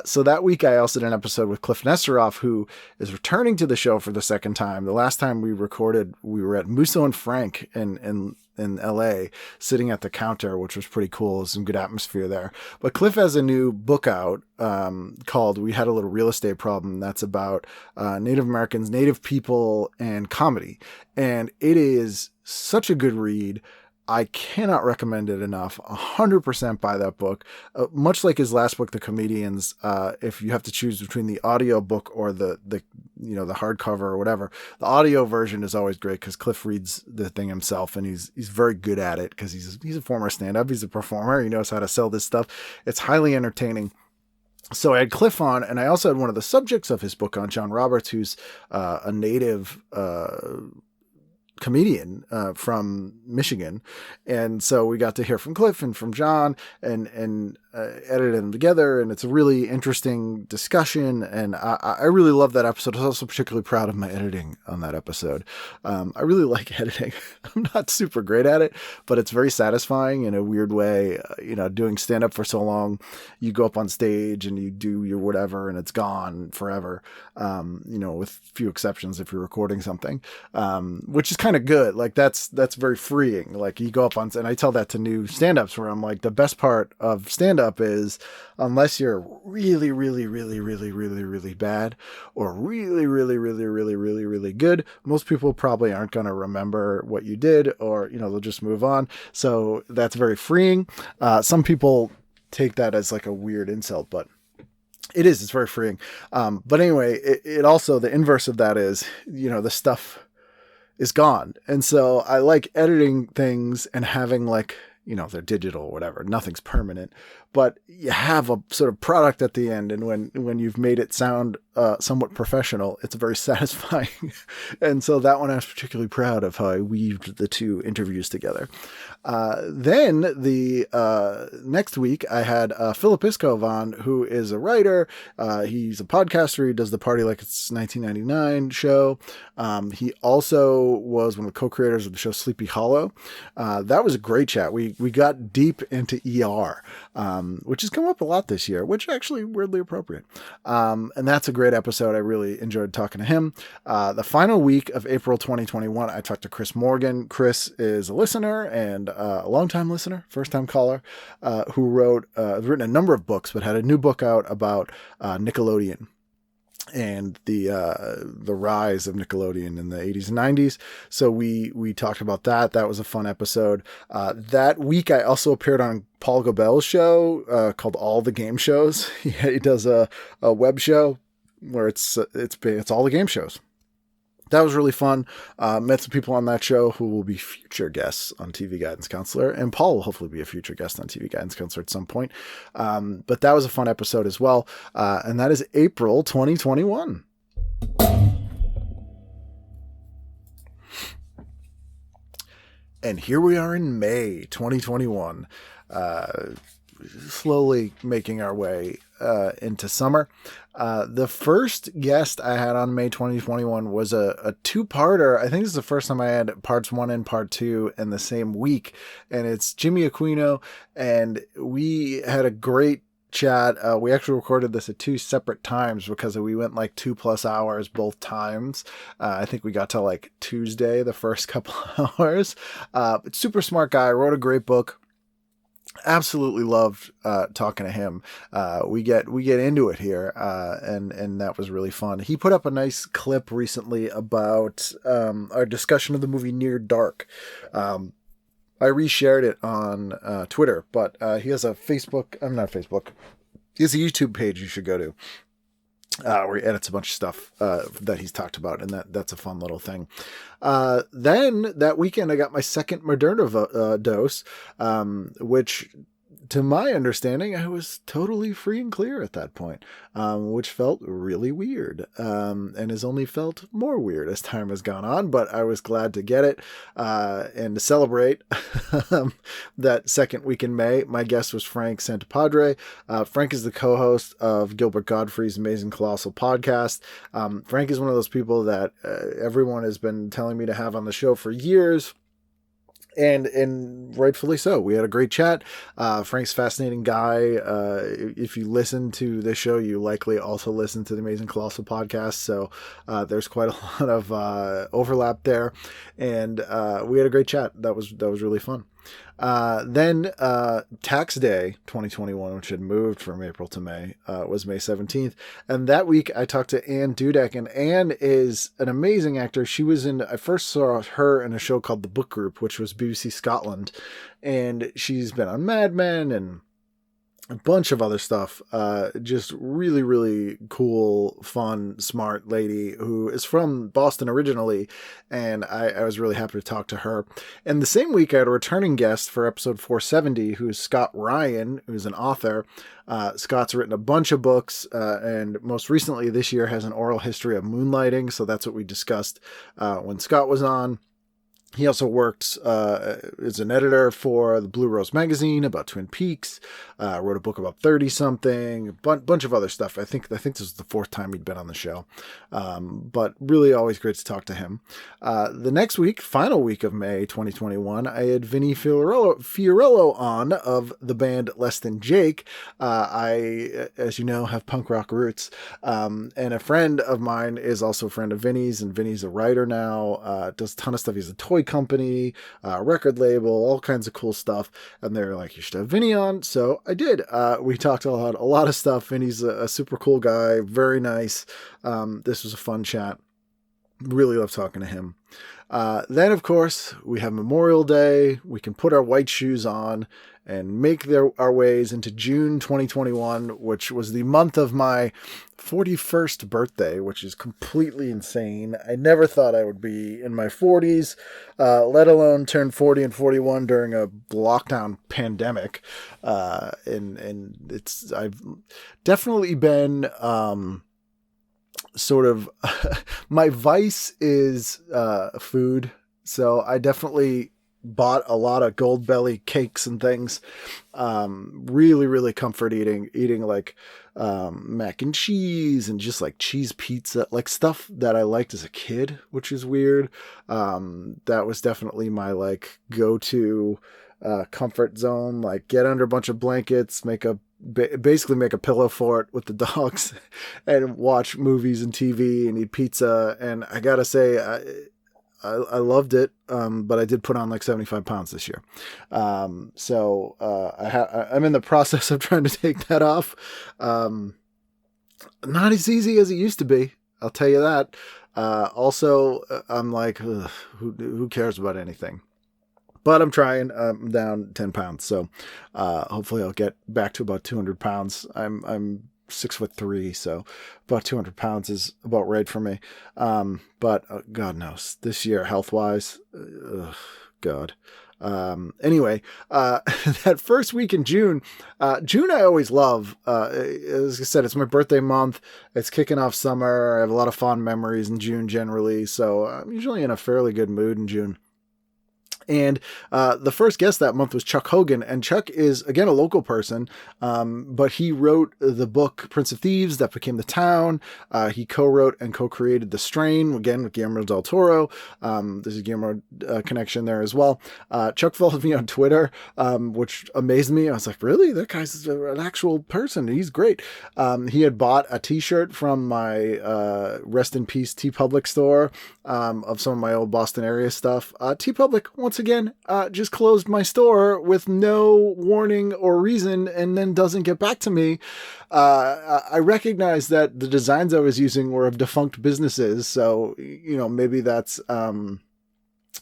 So that week I also did an episode with Cliff Nesteroff, who is returning to the show for the second time. The last time we recorded, we were at Musso and Frank in LA, sitting at the counter, which was pretty cool. Some good atmosphere there. But Cliff has a new book out called We Had a Little Real Estate Problem. That's about Native Americans, Native people, and comedy. And it is such a good read. I cannot recommend it enough. 100% buy that book. Much like his last book, The Comedians, if you have to choose between the audio book or the hardcover or whatever, the audio version is always great because Cliff reads the thing himself, and he's very good at it because he's a former stand-up. He's a performer. He knows how to sell this stuff. It's highly entertaining. So I had Cliff on, and I also had one of the subjects of his book on, John Roberts, who's a native comedian from Michigan. And so we got to hear from Cliff and from John and edited them together, and it's a really interesting discussion, and I really love that episode. I was also particularly proud of my editing on that episode. I really like editing. I'm not super great at it, but it's very satisfying in a weird way. Doing stand-up for so long, you go up on stage and you do your whatever, and it's gone forever, with few exceptions if you're recording something, which is kind of good. Like that's very freeing. Like you go up on, and I tell that to new stand-ups where I'm like, the best part of stand-up is, unless you're really, really, really, really, really, really bad or really, really, really, really, really, really good, most people probably aren't going to remember what you did, or, they'll just move on. So that's very freeing. Some people take that as like a weird insult, but it's very freeing. But anyway, it also, the inverse of that is, the stuff is gone. And so I like editing things and having like, they're digital or whatever. Nothing's permanent, but you have a sort of product at the end. And when you've made it sound somewhat professional, it's very satisfying. And so that one I was particularly proud of how I weaved the two interviews together. Then the next week I had Philip Iskov on, who is a writer. He's a podcaster. He does the Party Like It's 1999 show. He also was one of the co-creators of the show Sleepy Hollow. That was a great chat. We got deep into ER, which has come up a lot this year, which actually weirdly appropriate. And that's a great episode. I really enjoyed talking to him. The final week of April 2021, I talked to Chris Morgan. Chris is a listener and a longtime listener, first-time caller, who has written a number of books, but had a new book out about Nickelodeon and the rise of Nickelodeon in the 80s and 90s. So we talked about that. That was a fun episode. That week I also appeared on Paul Gobel's show called All the Game Shows. He does a web show where it's all the game shows. That was really fun. Met some people on that show who will be future guests on TV Guidance Counselor, and Paul will hopefully be a future guest on TV Guidance Counselor at some point. But that was a fun episode as well. And that is April 2021. And here we are in May 2021, slowly making our way into summer. The first guest I had on May 2021 was a two-parter. I think this is the first time I had parts 1 and part 2 in the same week, and it's Jimmy Aquino, and we had a great chat. We actually recorded this at 2 separate times because we went like 2+ hours both times. I think we got to like Tuesday, the first couple hours. But super smart guy, wrote a great book. Absolutely loved talking to him. We get into it here, and that was really fun. He put up a nice clip recently about our discussion of the movie Near Dark. I reshared it on Twitter, but he has a Facebook. I'm not Facebook. He has a YouTube page you should go to. Where he edits a bunch of stuff that he's talked about, and that's a fun little thing. Then that weekend, I got my second Moderna dose, which, to my understanding, I was totally free and clear at that point, which felt really weird, and has only felt more weird as time has gone on, but I was glad to get it, and to celebrate that second week in May. My guest was Frank Santapadre. Frank is the co-host of Gilbert Gottfried's Amazing Colossal podcast. Frank is one of those people that everyone has been telling me to have on the show for years. And rightfully so. We had a great chat. Frank's a fascinating guy. If you listen to this show, you likely also listen to the Amazing Colossal podcast. So there's quite a lot of overlap there. And we had a great chat. That was really fun. Then Tax Day 2021, which had moved from April to May, was May 17th. And that week I talked to Anne Dudek, and Anne is an amazing actor. I first saw her in a show called The Book Group, which was BBC Scotland. And she's been on Mad Men and a bunch of other stuff. Just really, really cool, fun, smart lady who is from Boston originally. And I was really happy to talk to her. And the same week, I had a returning guest for episode 470, who's Scott Ryan, who's an author. Scott's written a bunch of books, and most recently this year has an oral history of moonlighting. So that's what we discussed when Scott was on. He also works as an editor for the Blue Rose magazine about Twin Peaks. Wrote a book about 30-something, a bunch of other stuff. I think this is the 4th time he'd been on the show, but really always great to talk to him. The next week, final week of May 2021, I had Vinny Fiorello on of the band Less Than Jake. I, as you know, have punk rock roots, and a friend of mine is also a friend of Vinny's, and Vinny's a writer now. Does a ton of stuff. He's a toy company, record label, all kinds of cool stuff. And they're like, you should have Vinny on. So I did. We talked a lot of stuff. Vinny's a super cool guy. Very nice. This was a fun chat. Really love talking to him. Then, of course, we have Memorial Day. We can put our white shoes on make our ways into June 2021, which was the month of my 41st birthday, which is completely insane. I never thought I would be in my 40s, let alone turn 40 and 41 during a lockdown pandemic. And I've definitely been, sort of, my vice is, food. So I definitely bought a lot of Goldbelly cakes and things. Really, really comfort eating like, mac and cheese and just like cheese pizza, like stuff that I liked as a kid, which is weird. That was definitely my like go-to, comfort zone, like get under a bunch of blankets, basically make a pillow fort with the dogs and watch movies and TV and eat pizza. And I gotta say, I loved it, but I did put on like 75 pounds this year. So I'm in the process of trying to take that off. Not as easy as it used to be, I'll tell you that. Also, I'm like, who cares about anything? But I'm trying. I'm down 10 pounds, so hopefully I'll get back to about 200 pounds. I'm 6'3", so about 200 pounds is about right for me. But God knows, this year, health-wise, God. Anyway, that first week in June I always love. As I said, it's my birthday month. It's kicking off summer. I have a lot of fond memories in June generally, so I'm usually in a fairly good mood in June. And the first guest that month was Chuck Hogan. And Chuck is, again, a local person, but he wrote the book Prince of Thieves that became The Town. He co-wrote and co-created The Strain, again, with Guillermo del Toro. There's a Guillermo connection there as well. Chuck followed me on Twitter, which amazed me. I was like, really? That guy's an actual person. He's great. He had bought a t-shirt from my Rest in Peace TeePublic store of some of my old Boston area stuff. TeePublic, once again, just closed my store with no warning or reason and then doesn't get back to me. I recognize that the designs I was using were of defunct businesses, so, maybe that's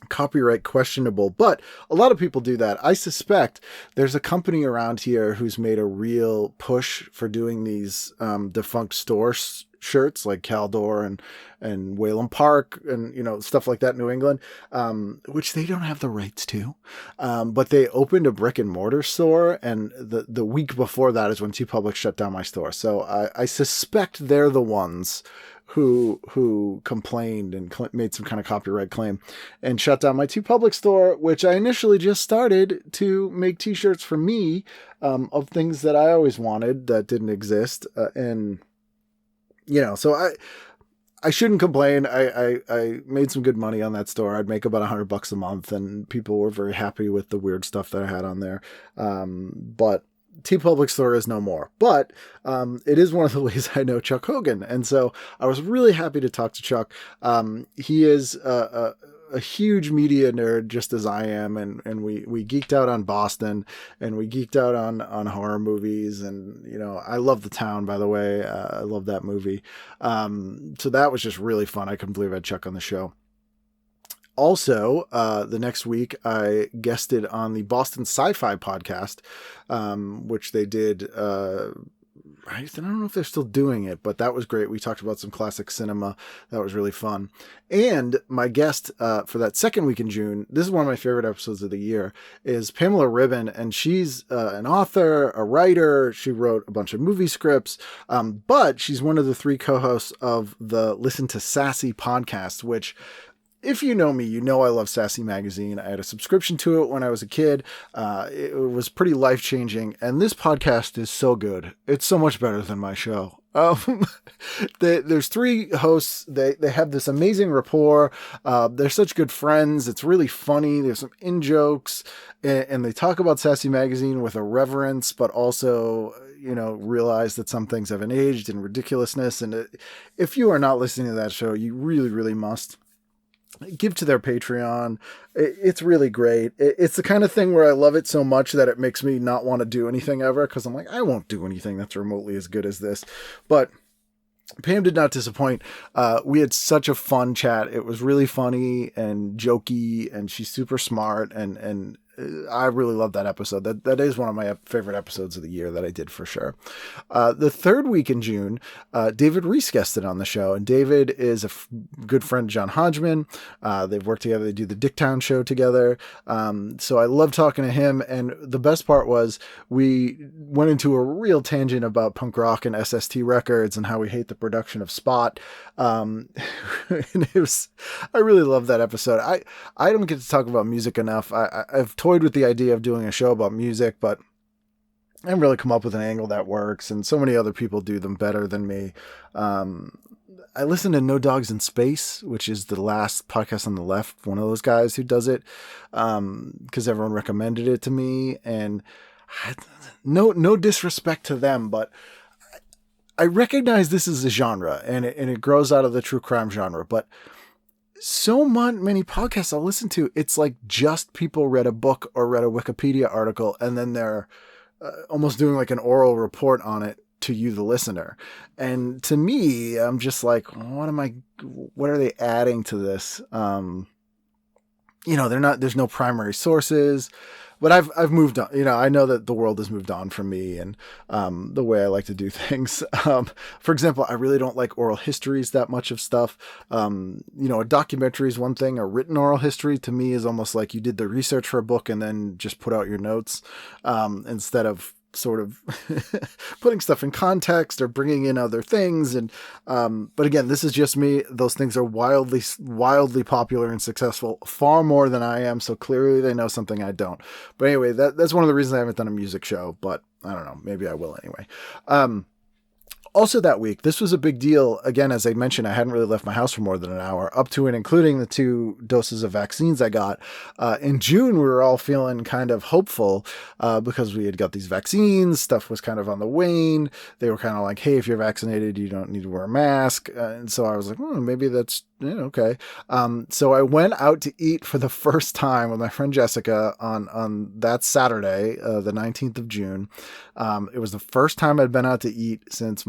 copyright questionable, but a lot of people do that. I suspect there's a company around here who's made a real push for doing these defunct store shirts like Caldor and Whalum Park and, stuff like that in New England, which they don't have the rights to. But they opened a brick and mortar store. And the week before that is when TeePublic shut down my store. So I suspect they're the ones who complained and made some kind of copyright claim and shut down my TeePublic store, which I initially just started to make t-shirts for me, of things that I always wanted that didn't exist. So I shouldn't complain. I made some good money on that store. I'd make about $100 a month, and people were very happy with the weird stuff that I had on there. But TeePublic store is no more. But it is one of the ways I know Chuck Hogan. And so I was really happy to talk to Chuck. He is a huge media nerd, just as I am, and we geeked out on Boston, and we geeked out on horror movies, and I love The Town, by the way. I love that movie. So that was just really fun. I couldn't believe I had Chuck on the show. Also, the next week I guested on the Boston Sci-Fi podcast, which they did. I don't know if they're still doing it, but that was great. We talked about some classic cinema. That was really fun. And my guest for that second week in June, this is one of my favorite episodes of the year, is Pamela Ribon. And she's an author, a writer. She wrote a bunch of movie scripts, but she's one of the 3 co-hosts of the Listen to Sassy podcast, which, if you know me, you know I love Sassy Magazine. I had a subscription to it when I was a kid. It was pretty life-changing, and this podcast is so good. It's so much better than my show. There's 3 hosts. They have this amazing rapport. They're such good friends. It's really funny. There's some in-jokes, and they talk about Sassy Magazine with a reverence, but also, realize that some things haven't aged in ridiculousness. And if you are not listening to that show, you really, really must. Give to their Patreon. It's really great. It's the kind of thing where I love it so much that it makes me not want to do anything ever, because I'm like, I won't do anything that's remotely as good as this. But Pam did not disappoint. We had such a fun chat. It was really funny and jokey, and she's super smart, and I really love that episode. That is one of my favorite episodes of the year that I did for sure. The third week in June, David Reese guested on the show, and David is a good friend of John Hodgman. They've worked together. They do the Dicktown show together. So I love talking to him. And the best part was we went into a real tangent about punk rock and SST Records and how we hate the production of Spot. And I really love that episode. I don't get to talk about music enough. I've toyed with the idea of doing a show about music, but I haven't really come up with an angle that works, and so many other people do them better than me. I listen to No Dogs in Space, which is the last podcast on the left, one of those guys who does it, because everyone recommended it to me, and no disrespect to them, but I recognize this is a genre, and it grows out of the true crime genre, but so many podcasts I'll listen to, it's like just people read a book or read a Wikipedia article, and then they're almost doing like an oral report on it to you, the listener. And to me, I'm just like, what are they adding to this? There's no primary sources, but I've moved on. I know that the world has moved on from me and the way I like to do things. For example, I really don't like oral histories that much of stuff. A documentary is one thing. A written oral history to me is almost like you did the research for a book and then just put out your notes instead of sort of putting stuff in context or bringing in other things. And but again, this is just me. Those things are wildly popular and successful, far more than I am. So clearly they know something I don't. But anyway, that's one of the reasons I haven't done a music show, but I don't know, maybe I will anyway. Also that week, this was a big deal. Again, as I mentioned, I hadn't really left my house for more than an hour, up to and including the 2 doses of vaccines I got. In June, we were all feeling kind of hopeful because we had got these vaccines. Stuff was kind of on the wane. They were kind of like, hey, if you're vaccinated, you don't need to wear a mask. And so I was like, maybe that's okay. So I went out to eat for the first time with my friend Jessica on that Saturday, the 19th of June. It was the first time I'd been out to eat since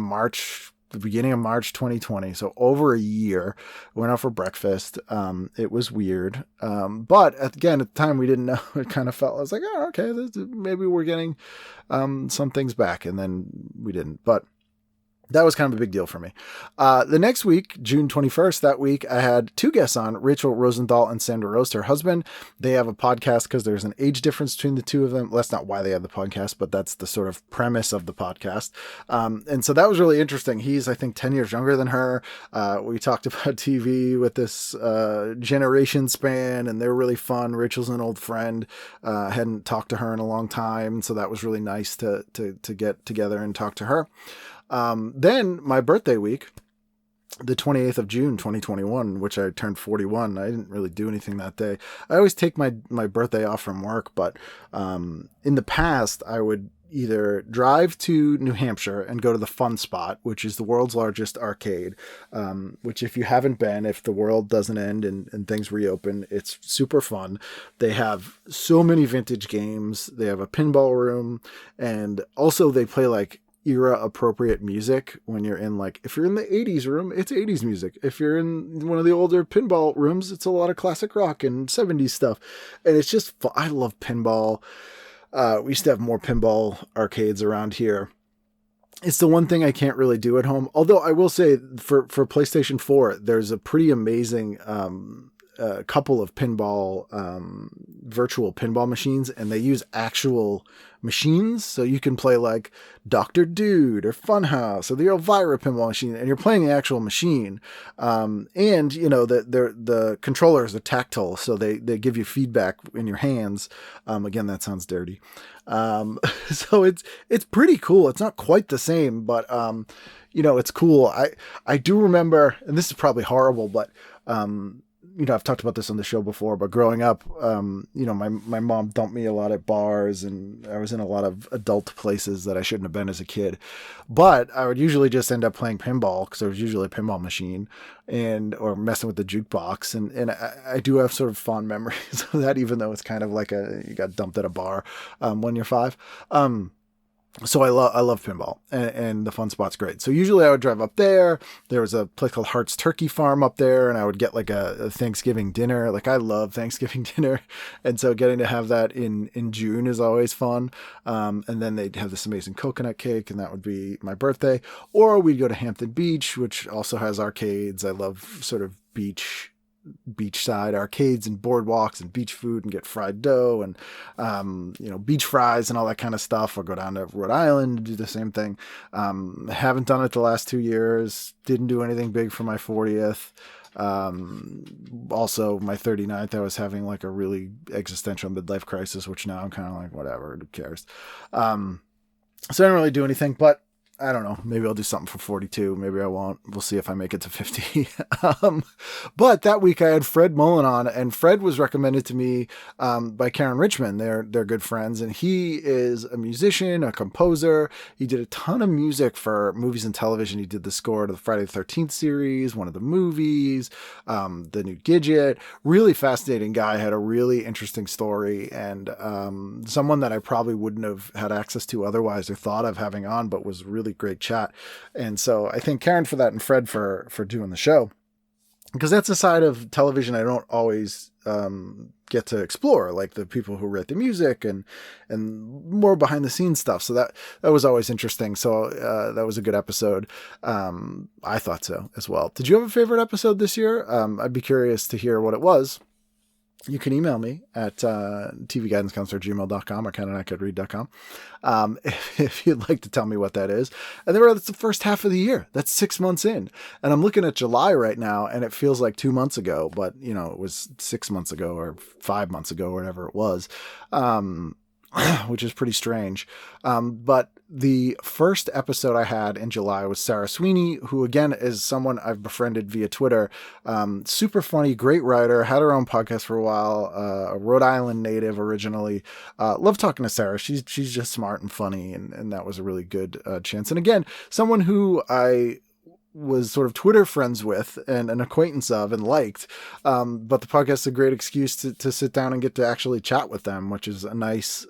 the beginning of March 2020. So over a year. Went out for breakfast. It was weird. But again, at the time we didn't know. It kind of felt, I was like, oh, okay, maybe we're getting some things back. And then we didn't. But that was kind of a big deal for me. The next week, June 21st, that week, I had 2 guests on, Rachel Rosenthal and Sandra Roast, her husband. They have a podcast because there's an age difference between the 2 of them. Well, that's not why they have the podcast, but that's the sort of premise of the podcast. And so that was really interesting. He's, I think, 10 years younger than her. We talked about TV with this generation span, and they were really fun. Rachel's an old friend. Hadn't talked to her in a long time, so that was really nice to get together and talk to her. Then my birthday week, the 28th of June, 2021, which I turned 41. I didn't really do anything that day. I always take my birthday off from work, but in the past I would either drive to New Hampshire and go to the Fun Spot, which is the world's largest arcade, which if you haven't been, if the world doesn't end and things reopen, it's super fun. They have so many vintage games. They have a pinball room, and also they play like era appropriate music when you're in, like, if you're in the 80s room, it's 80s music. If you're in one of the older pinball rooms, it's a lot of classic rock and 70s stuff. And it's just fun. I love pinball. We used to have more pinball arcades around here. It's the one thing I can't really do at home. Although I will say for PlayStation 4, there's a pretty amazing couple of virtual pinball machines, and they use actual machines, so you can play like Dr. Dude or Funhouse or the Elvira pinball machine, and you're playing the actual machine. And the controllers are tactile, so they give you feedback in your hands. Again, that sounds dirty. So it's pretty cool. It's not quite the same, but it's cool. I do remember, and this is probably horrible, but I've talked about this on the show before, but growing up, my mom dumped me a lot at bars, and I was in a lot of adult places that I shouldn't have been as a kid. But I would usually just end up playing pinball because there was usually a pinball machine, or messing with the jukebox. And I do have sort of fond memories of that, even though it's kind of like you got dumped at a bar when you're 5. So I love pinball, and the Fun Spot's great. So usually I would drive up there. There was a place called Hart's Turkey Farm up there, and I would get like a Thanksgiving dinner. Like I love Thanksgiving dinner, and so getting to have that in June is always fun. And then they'd have this amazing coconut cake, and that would be my birthday. Or we'd go to Hampton Beach, which also has arcades. I love sort of beachside arcades and boardwalks and beach food, and get fried dough and beach fries and all that kind of stuff, or go down to Rhode Island and do the same thing. Haven't done it the last 2 years. Didn't do anything big for my 40th. Also my 39th, I was having like a really existential midlife crisis, which now I'm kind of like, whatever, who cares? So I didn't really do anything, but I don't know. Maybe I'll do something for 42. Maybe I won't. We'll see if I make it to 50. But that week I had Fred Mullen on, and Fred was recommended to me by Karen Richmond. They're good friends, and he is a musician, a composer. He did a ton of music for movies and television. He did the score to the Friday the 13th series, one of the movies, the new Gidget. Really fascinating guy. Had a really interesting story, and someone that I probably wouldn't have had access to otherwise or thought of having on, but was really great chat. And so I thank Karen for that, and Fred for doing the show, because that's a side of television I don't always get to explore, like the people who write the music and more behind the scenes stuff. So that was always interesting. So that was a good episode. I thought so as well. Did you have a favorite episode this year? I'd be curious to hear what it was. You can email me at tvguidancecounselor@gmail.com or ken@iCouldRead.com if you'd like to tell me what that is. And then that's the first half of the year. That's 6 months in. And I'm looking at July right now, and it feels like 2 months ago, but it was 6 months ago or 5 months ago, or whatever it was, which is pretty strange. But the first episode I had in July was Sarah Sweeney, who again is someone I've befriended via Twitter. Super funny, great writer, had her own podcast for a while, a Rhode Island native originally. Love talking to Sarah. She's just smart and funny, and that was a really good chance. And again, someone who I was sort of Twitter friends with and an acquaintance of and liked. But the podcast is a great excuse to sit down and get to actually chat with them, which is a nice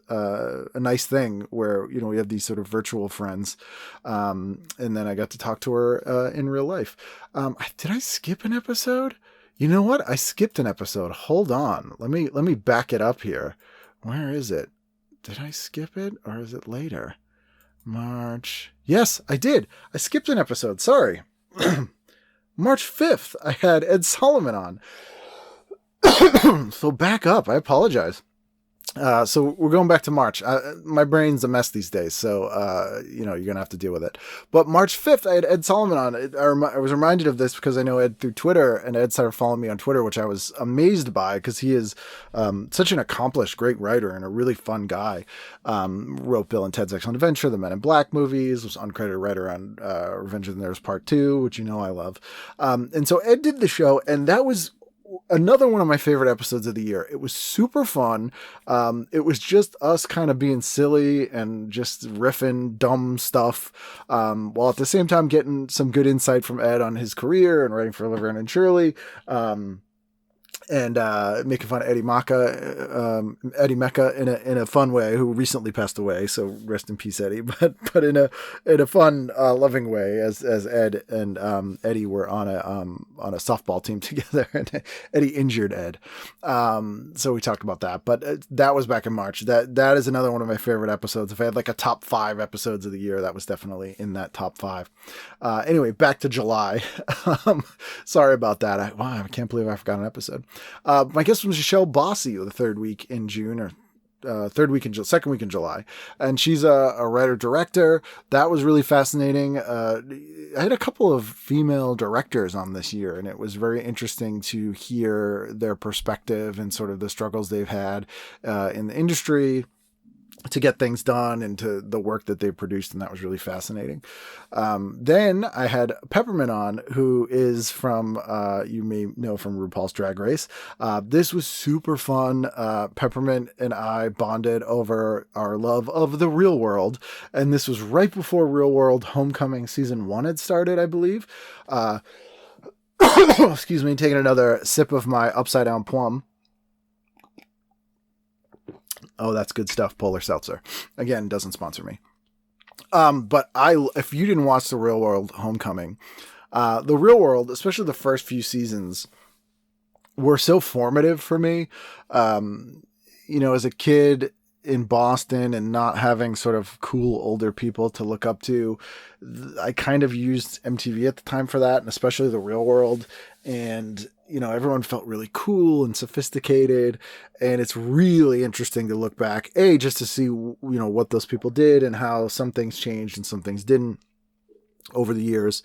thing where, we have these sort of virtual friends. And then I got to talk to her in real life. Did I skip an episode? You know what? I skipped an episode. Hold on. Let me back it up here. Where is it? Did I skip it, or is it later? March. Yes, I did. I skipped an episode. Sorry. March 5th, I had Ed Solomon on. So back up. I apologize. So we're going back to March. My brain's a mess these days, so you're gonna have to deal with it. But March 5th, I had Ed Solomon on. I was reminded of this because I know Ed through Twitter, and Ed started following me on Twitter, which I was amazed by, because he is such an accomplished, great writer and a really fun guy. Wrote Bill and Ted's Excellent Adventure, the Men in Black movies, was uncredited writer on Revenge of the Nerds Part 2, which I love. And so Ed did the show, and that was another one of my favorite episodes of the year. It was super fun. It was just us kind of being silly and just riffing dumb stuff, while at the same time getting some good insight from Ed on his career and writing for Laverne and Shirley. And making fun of Eddie Mecca in a fun way, who recently passed away. So rest in peace, Eddie. But in a fun, loving way, as Ed and Eddie were on a softball team together, and Eddie injured Ed. So we talked about that. But that was back in March. That is another one of my favorite episodes. If I had like a top 5 episodes of the year, that was definitely in that top 5. Anyway, back to July. Sorry about that. I can't believe I forgot an episode. My guest was Michelle Bossy the second week in July, and she's a writer-director. That was really fascinating. I had a couple of female directors on this year, and it was very interesting to hear their perspective and sort of the struggles they've had in the industry to get things done, and to the work that they produced. And that was really fascinating. Then I had Peppermint on, who is from, you may know from RuPaul's Drag Race. This was super fun. Peppermint and I bonded over our love of The Real World. And this was right before Real World Homecoming season 1 had started, I believe. Excuse me, taking another sip of my upside down plum. Oh, that's good stuff. Polar Seltzer. Again, doesn't sponsor me. But if you didn't watch The Real World Homecoming, The Real World, especially the first few seasons, were so formative for me. As a kid in Boston and not having sort of cool older people to look up to, I kind of used MTV at the time for that, and especially The Real World. And, everyone felt really cool and sophisticated. And it's really interesting to look back, just to see, what those people did and how some things changed and some things didn't over the years.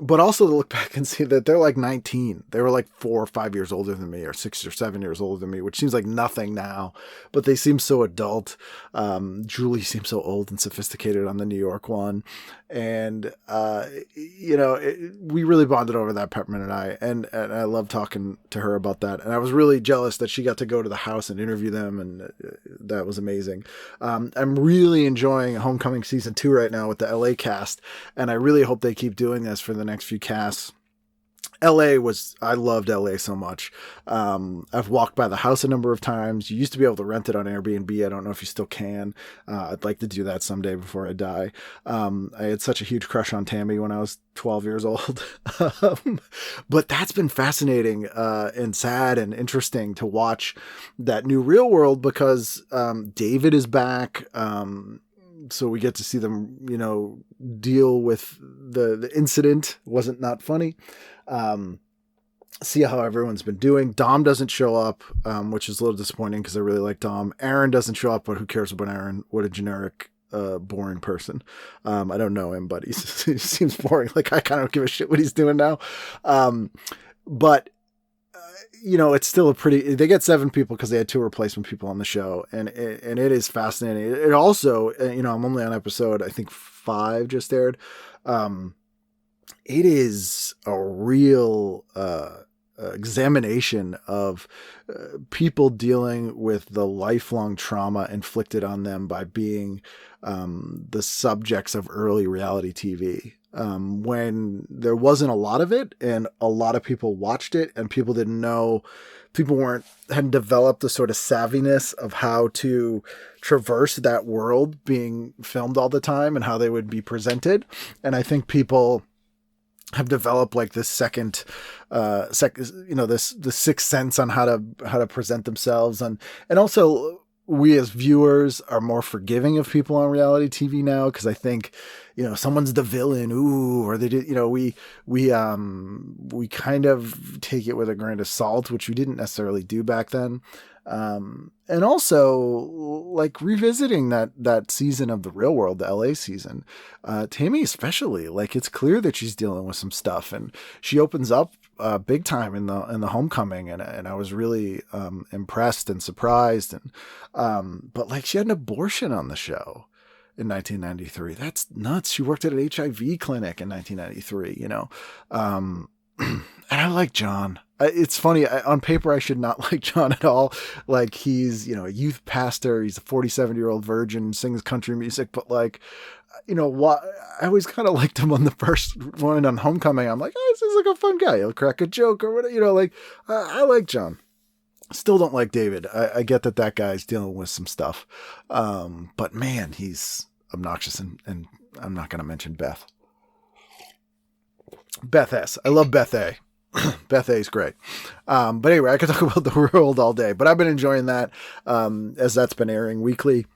But also to look back and see that they're like 19. They were like 4 or 5 years older than me, or 6 or 7 years older than me, which seems like nothing now, but they seem so adult. Julie seems so old and sophisticated on the New York one. And, we really bonded over that, Peppermint and I, and I love talking to her about that. And I was really jealous that she got to go to the house and interview them. And that was amazing. I'm really enjoying Homecoming season 2 right now with the LA cast. And I really hope they keep doing this for the next few casts. I loved LA so much. I've walked by the house a number of times. You used to be able to rent it on Airbnb. I don't know if you still can. I'd like to do that someday before I die. I had such a huge crush on Tammy when I was 12 years old. But that's been fascinating and sad and interesting to watch that new Real World, because David is back. So we get to see them, deal with the incident. Wasn't not funny. See how everyone's been doing. Dom doesn't show up, which is a little disappointing because I really like Dom. Aaron doesn't show up, but who cares about Aaron? What a generic, boring person. I don't know him, but he seems boring. Like, I kind of don't give a shit what he's doing now. But it's still they get 7 people because they had 2 replacement people on the show. And it is fascinating. It also, I'm only on episode, I think 5 just aired. It is a real, examination of people dealing with the lifelong trauma inflicted on them by being, the subjects of early reality TV. When there wasn't a lot of it and a lot of people watched it and people didn't know, hadn't developed the sort of savviness of how to traverse that world being filmed all the time and how they would be presented. And I think people have developed like this the sixth sense on how to present themselves. And also we as viewers are more forgiving of people on reality TV now. Cause I think, someone's the villain. Ooh, or they did, we kind of take it with a grain of salt, which we didn't necessarily do back then. And also like revisiting that season of The Real World, the LA season, Tammy especially, like it's clear that she's dealing with some stuff and she opens up, big time in the Homecoming. And I was really, impressed and surprised. And, but like she had an abortion on the show in 1993. That's nuts. She worked at an HIV clinic in 1993, and I like John. It's funny. On paper, I should not like John at all. Like he's, a youth pastor. He's a 47-year-old virgin, sings country music. But like, I always kind of liked him on the first one on Homecoming. I'm like, this is like a fun guy. He'll crack a joke or whatever. I like John. Still don't like David. I get that guy's dealing with some stuff. But man, he's obnoxious. And I'm not going to mention Beth. Beth S. I love Beth A. Beth A is great. But anyway, I could talk about The World all day, but I've been enjoying that, as that's been airing weekly.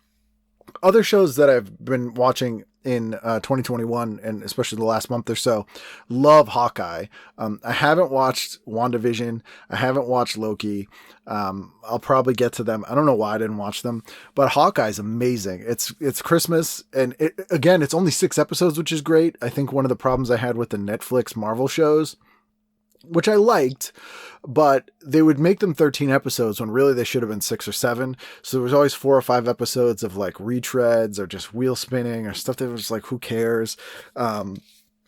Other shows that I've been watching in 2021, and especially the last month or so, love Hawkeye. I haven't watched WandaVision. I haven't watched Loki. I'll probably get to them. I don't know why I didn't watch them, but Hawkeye is amazing. It's Christmas, and it's only 6 episodes, which is great. I think one of the problems I had with the Netflix Marvel shows, which I liked, but they would make them 13 episodes when really they should have been 6 or 7. So there was always 4 or 5 episodes of like retreads or just wheel spinning or stuff that was like, who cares? And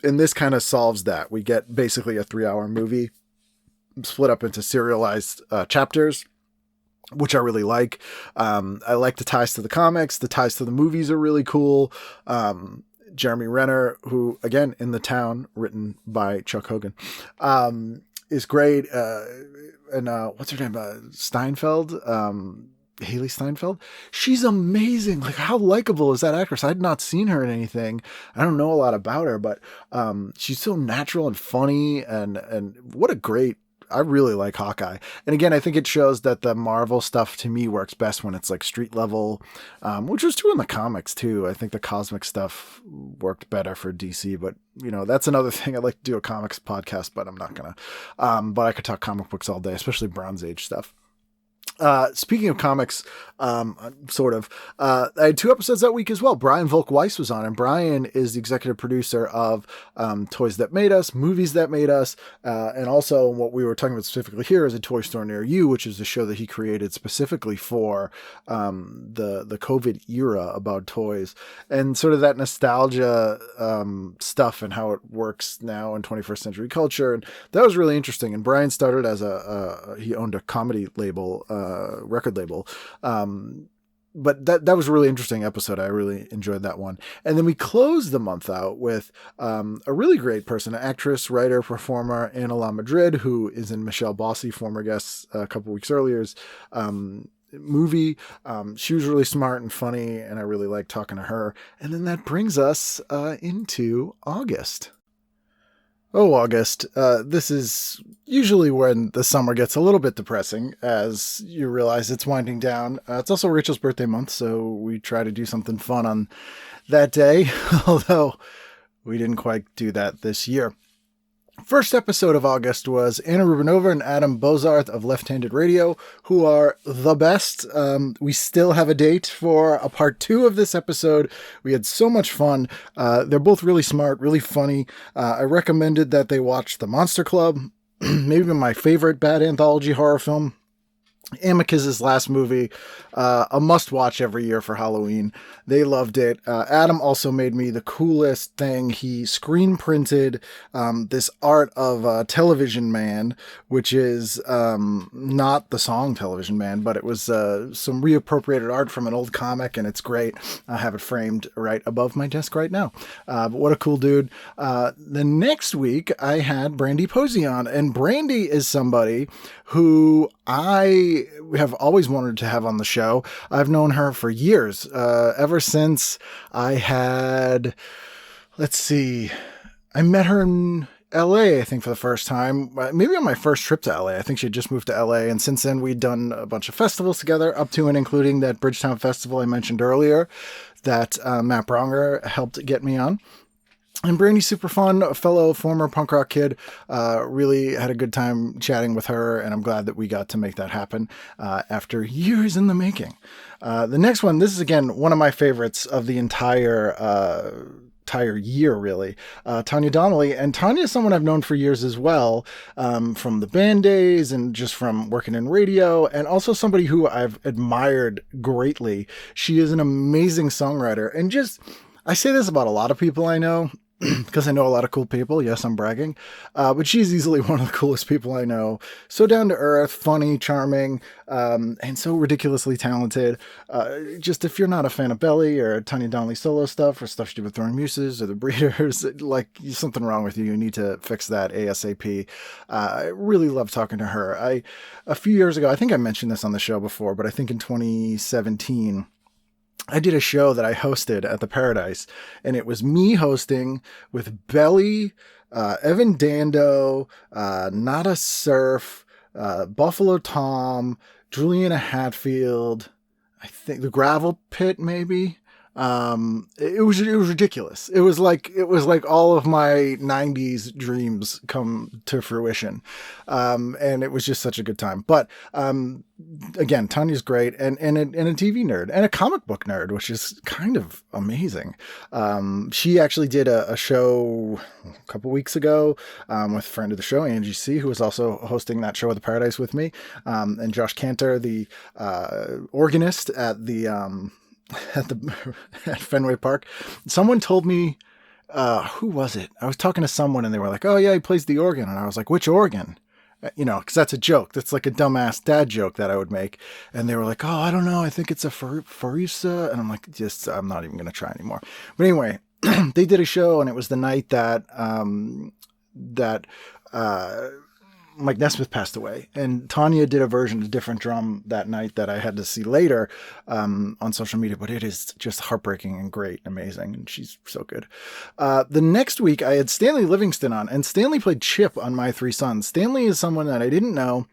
this kind of solves that. We get basically a 3-hour movie split up into serialized chapters, which I really like. I like the ties to the comics. The ties to the movies are really cool. Jeremy Renner, who again in The Town, written by Chuck Hogan, is great. And what's her name? Steinfeld. Haley Steinfeld. She's amazing. Like, how likable is that actress? I'd not seen her in anything. I don't know a lot about her, but she's so natural and funny, and what a great. I really like Hawkeye. And again, I think it shows that the Marvel stuff to me works best when it's like street level, which was true in the comics too. I think the cosmic stuff worked better for DC, but that's another thing. I'd like to do a comics podcast, but I'm not gonna. But I could talk comic books all day, especially Bronze Age stuff. Speaking of comics, I had 2 episodes that week as well. Brian Volk-Weiss was on, and Brian is the executive producer of Toys That Made Us, Movies That Made Us, and also what we were talking about specifically here is A Toy Store Near You, which is a show that he created specifically for the COVID era about toys, and sort of that nostalgia stuff and how it works now in 21st century culture. And that was really interesting. And Brian started as he owned a comedy label, record label. But that was a really interesting episode. I really enjoyed that one. And then we closed the month out with a really great person, an actress, writer, performer, Anna La Madrid, who is in Michelle Bossy, former guest a couple weeks earlier's movie. She was really smart and funny, and I really liked talking to her. And then that brings us into August. Oh, August. This is usually when the summer gets a little bit depressing, as you realize it's winding down. It's also Rachel's birthday month, so we try to do something fun on that day, although we didn't quite do that this year. First episode of August was Anna Rubinova and Adam Bozarth of Left Handed Radio, who are the best. We still have a date for a part 2 of this episode. We had so much fun. They're both really smart, really funny. I recommended that they watch The Monster Club, maybe my favorite bad anthology horror film. Amicus's last movie, a must-watch every year for Halloween. They loved it. Adam also made me the coolest thing. He screen printed this art of Television Man, which is not the song Television Man, but it was some reappropriated art from an old comic, and it's great. I have it framed right above my desk right now. But what a cool dude. The next week, I had Brandy Posey on, and Brandy is somebody who I have always wanted to have on the show. I've known her for years, ever since I had, I met her in LA, I think, for the first time, maybe on my first trip to LA. I think she had just moved to LA. And since then we'd done a bunch of festivals together, up to and including that Bridgetown Festival I mentioned earlier that Matt Bronger helped get me on. And Brandy's super fun, a fellow former punk rock kid. Really had a good time chatting with her, and I'm glad that we got to make that happen after years in the making. The next one, this is again one of my favorites of the entire year, really. Tanya Donnelly, and Tanya is someone I've known for years as well, from the band days and just from working in radio, and also somebody who I've admired greatly. She is an amazing songwriter, and I say this about a lot of people I know, because I know a lot of cool people. Yes, I'm bragging. But she's easily one of the coolest people I know. So down to earth, funny, charming, and so ridiculously talented. Just if you're not a fan of Belly or Tanya Donnelly solo stuff or stuff she did with Throwing Muses or The Breeders, something wrong with you. You need to fix that ASAP. I really love talking to her. A few years ago, I think I mentioned this on the show before, but I think in 2017, I did a show that I hosted at the Paradise, and it was me hosting with Belly, Evan Dando, Nada Surf, Buffalo Tom, Juliana Hatfield, I think the Gravel Pit, maybe. It was ridiculous. It was like all of my 90s dreams come to fruition. And it was just such a good time. But, again, Tanya's great and a TV nerd and a comic book nerd, which is kind of amazing. She actually did a show a couple weeks ago, with a friend of the show, Angie C., who was also hosting that show at the Paradise with me. And Josh Cantor, the, organist at at Fenway Park. Someone told me, who was it? I was talking to someone and they were like, oh yeah, he plays the organ. And I was like, which organ? Cause that's a joke. That's like a dumbass dad joke that I would make. And they were like, oh, I don't know. I think it's a Farisa. And I'm like, I'm not even going to try anymore. But anyway, they did a show and it was the night that Mike Nesmith passed away, and Tanya did a version of Different Drum that night that I had to see later on social media, but it is just heartbreaking and great, amazing, and she's so good. The next week, I had Stanley Livingston on, and Stanley played Chip on My Three Sons. Stanley is someone that I didn't know,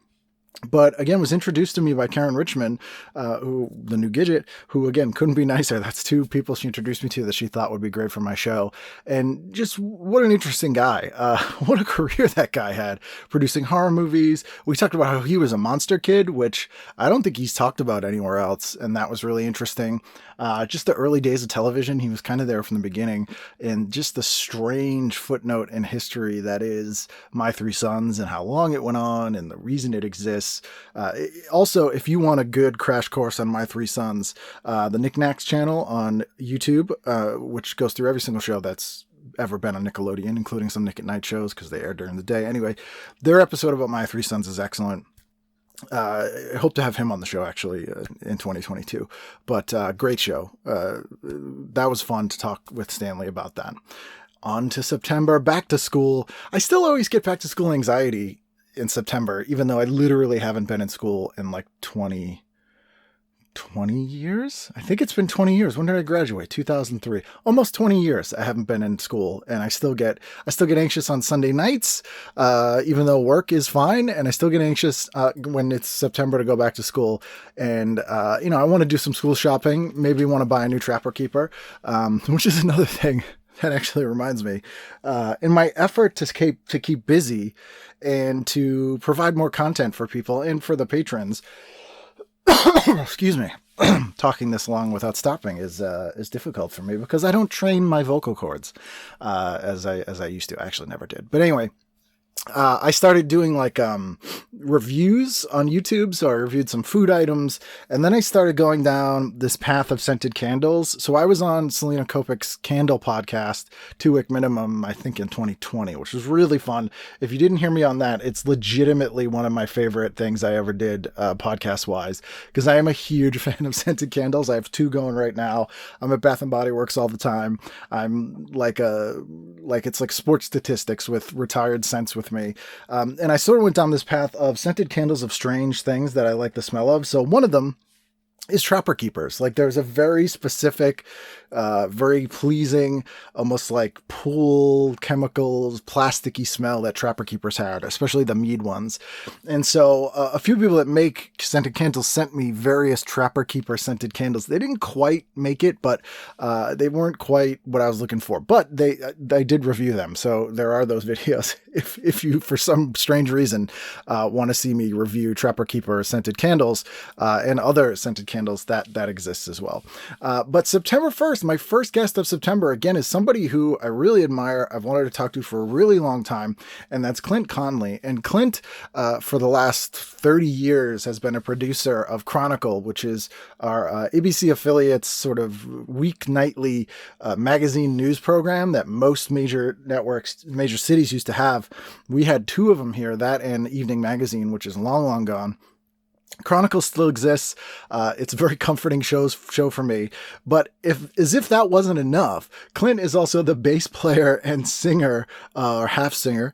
but again, was introduced to me by Karen Richmond, who the new Gidget, who again couldn't be nicer. That's two people she introduced me to that she thought would be great for my show. And just what an interesting guy. What a career that guy had, producing horror movies. We talked about how he was a monster kid, which I don't think he's talked about anywhere else. And that was really interesting. Just the early days of television, he was kind of there from the beginning, and just the strange footnote in history that is My Three Sons and how long it went on and the reason it exists. Also, if you want a good crash course on My Three Sons, the Knickknacks channel on YouTube, which goes through every single show that's ever been on Nickelodeon, including some Nick at Night shows because they air during the day. Anyway, their episode about My Three Sons is excellent. I hope to have him on the show actually in 2022, but great show. That was fun to talk with Stanley about that. On to September, back to school. I still always get back to school anxiety in September, even though I literally haven't been in school in like 20 years. I think it's been 20 years. When did I graduate? 2003. Almost 20 years I haven't been in school, and I still get anxious on Sunday nights, even though work is fine, and I still get anxious when it's September to go back to school. And I want to do some school shopping, maybe want to buy a new Trapper Keeper, which is another thing that actually reminds me. In my effort to keep busy and to provide more content for people and for the patrons, excuse me, talking this long without stopping is difficult for me because I don't train my vocal cords as I used to. I actually never did. But anyway, I started doing like reviews on YouTube. So I reviewed some food items, and then I started going down this path of scented candles. So I was on Selena Kopic's Candle podcast, 2 Wick Minimum, I think in 2020, which was really fun. If you didn't hear me on that, it's legitimately one of my favorite things I ever did podcast wise, because I am a huge fan of scented candles. I have 2 going right now. I'm at Bath and Body Works all the time. I'm it's like sports statistics with retired scents with me. And I sort of went down this path of scented candles of strange things that I like the smell of. So one of them is Trapper Keepers. Like there's a very specific, very pleasing, almost like pool chemicals, plasticky smell that Trapper Keepers had, especially the mead ones. And so a few people that make scented candles sent me various Trapper Keeper scented candles. They didn't quite make it, but they weren't quite what I was looking for. But I did review them. So there are those videos. If you, for some strange reason, want to see me review Trapper Keeper scented candles and other scented candles, that exists as well. But September 1st, my first guest of September, again, is somebody who I really admire. I've wanted to talk to for a really long time, and that's Clint Conley. And Clint, for the last 30 years, has been a producer of Chronicle, which is our ABC affiliate's sort of weeknightly magazine news program that most major networks, major cities used to have. We had 2 of them here, that and Evening Magazine, which is long, long gone. Chronicle still exists. It's a very comforting show for me. But as if that wasn't enough, Clint is also the bass player and singer, or half singer,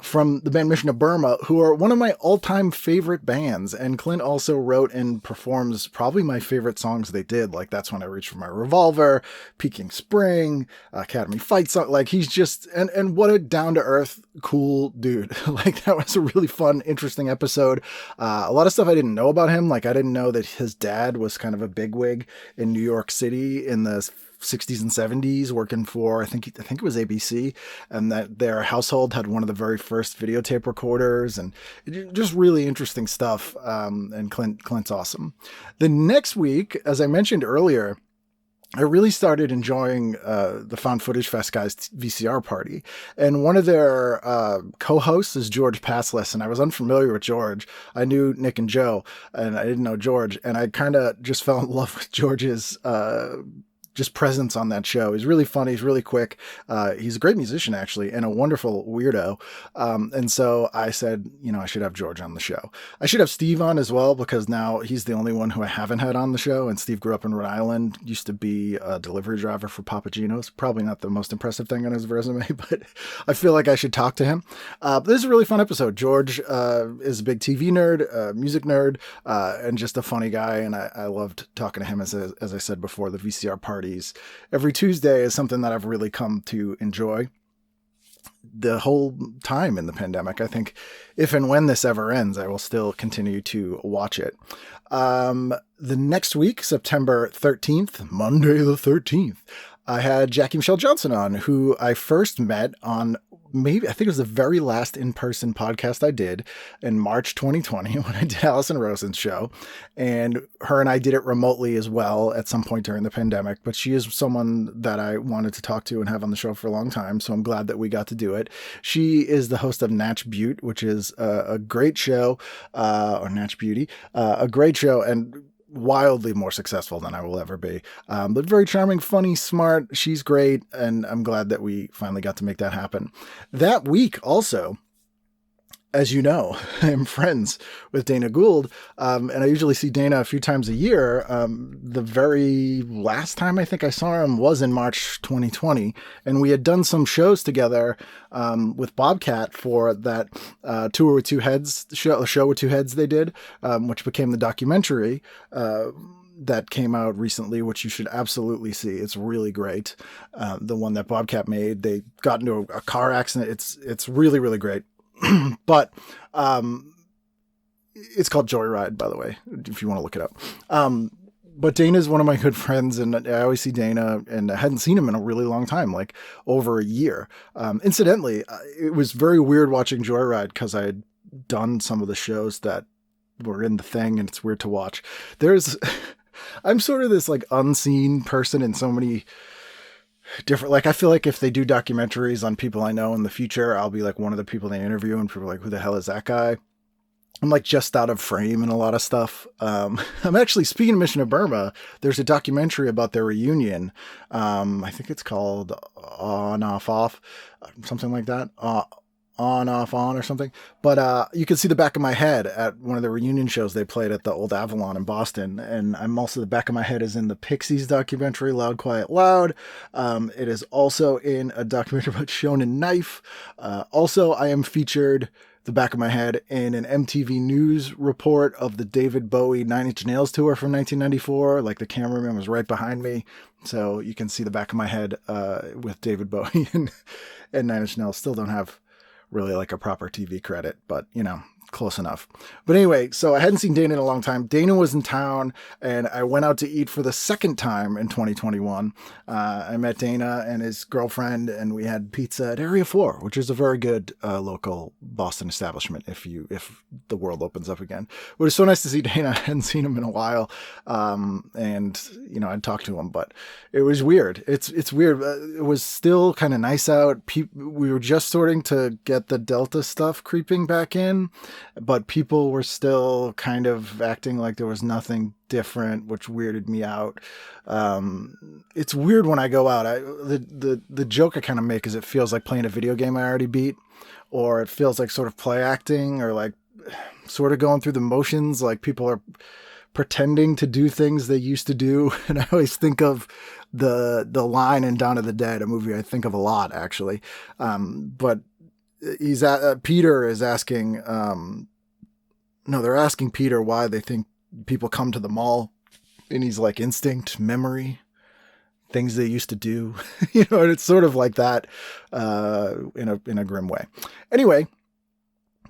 from the band Mission of Burma, who are one of my all-time favorite bands. And Clint also wrote and performs probably my favorite songs they did. Like That's When I Reach for My Revolver, Peking Spring, Academy Fight Song. Like he's just, and what a down-to-earth, cool dude. Like that was a really fun, interesting episode. A lot of stuff I didn't know about him. Like I didn't know that his dad was kind of a bigwig in New York City in the 60s and 70s, working for I think it was ABC, and that their household had one of the very first videotape recorders, and just really interesting stuff. And Clint's awesome. The next week, as I mentioned earlier, I really started enjoying the Found Footage Fest guys' VCR party. And one of their co-hosts is George Passless, and I was unfamiliar with George. I knew Nick and Joe, and I didn't know George. And I kind of just fell in love with George's just presence on that show. He's really funny. He's really quick. He's a great musician, actually, and a wonderful weirdo. And so I said, I should have George on the show. I should have Steve on as well, because now he's the only one who I haven't had on the show. And Steve grew up in Rhode Island, used to be a delivery driver for Papa Gino's. Probably not the most impressive thing on his resume, but I feel like I should talk to him. This is a really fun episode. George is a big TV nerd, music nerd, and just a funny guy. And I loved talking to him, as I said before. The VCR parties every Tuesday is something that I've really come to enjoy the whole time in the pandemic. I think if and when this ever ends, I will still continue to watch it. The next week, September 13th, Monday the 13th, I had Jackie Michelle Johnson on, who I first met on I think it was the very last in-person podcast I did in March 2020 when I did Allison Rosen's show. And her and I did it remotely as well at some point during the pandemic. But she is someone that I wanted to talk to and have on the show for a long time. So I'm glad that we got to do it. She is the host of Natch Butte, which is a great show, or Natch Beauty, a great show, and wildly more successful than I will ever be. But very charming, funny, smart. She's great. And I'm glad that we finally got to make that happen. That week also, as you know, I'm friends with Dana Gould, and I usually see Dana a few times a year. The very last time I think I saw him was in March 2020, and we had done some shows together with Bobcat for that Tour with Two Heads show with two heads they did, which became the documentary that came out recently, which you should absolutely see. It's really great. The one that Bobcat made, they got into a car accident. It's really, really great. But it's called Joyride, by the way, if you want to look it up. But Dana's one of my good friends, and I always see Dana, and I hadn't seen him in a really long time, like over a year. Incidentally, it was very weird watching Joyride because I had done some of the shows that were in the thing, and it's weird to watch. I'm sort of this like unseen person in so many different, like, I feel like if they do documentaries on people I know in the future, I'll be like one of the people they interview, and people are like, who the hell is that guy? I'm like just out of frame in a lot of stuff. I'm actually, speaking of Mission to Burma, there's a documentary about their reunion. I think it's called On, Off, Off, something like that. On, Off, On or something. But you can see the back of my head at one of the reunion shows they played at the Old Avalon in Boston. And I'm also, the back of my head is in the Pixies documentary, Loud, Quiet, Loud. It is also in a documentary about Shonen Knife. Also, I am featured, the back of my head, in an MTV News report of the David Bowie 9 Inch Nails tour from 1994. Like, the cameraman was right behind me. So you can see the back of my head with David Bowie and 9 Inch Nails. Still don't have really like a proper TV credit, but close enough. But anyway, so I hadn't seen Dana in a long time. Dana was in town, and I went out to eat for the second time in 2021. I met Dana and his girlfriend, and we had pizza at Area 4, which is a very good local Boston establishment if the world opens up again. But it's so nice to see Dana. I hadn't seen him in a while, and I'd talked to him, but it was weird. It's weird. It was still kind of nice out. We were just starting to get the Delta stuff creeping back in, but people were still kind of acting like there was nothing different, which weirded me out. It's weird when I go out. The joke I kind of make is it feels like playing a video game I already beat, or it feels like sort of play acting, or like sort of going through the motions, like people are pretending to do things they used to do. And I always think of the line in Dawn of the Dead, a movie I think of a lot, actually. But Peter is asking, they're asking Peter why they think people come to the mall, and he's like, instinct, memory, things they used to do, and it's sort of like that, in a grim way. Anyway,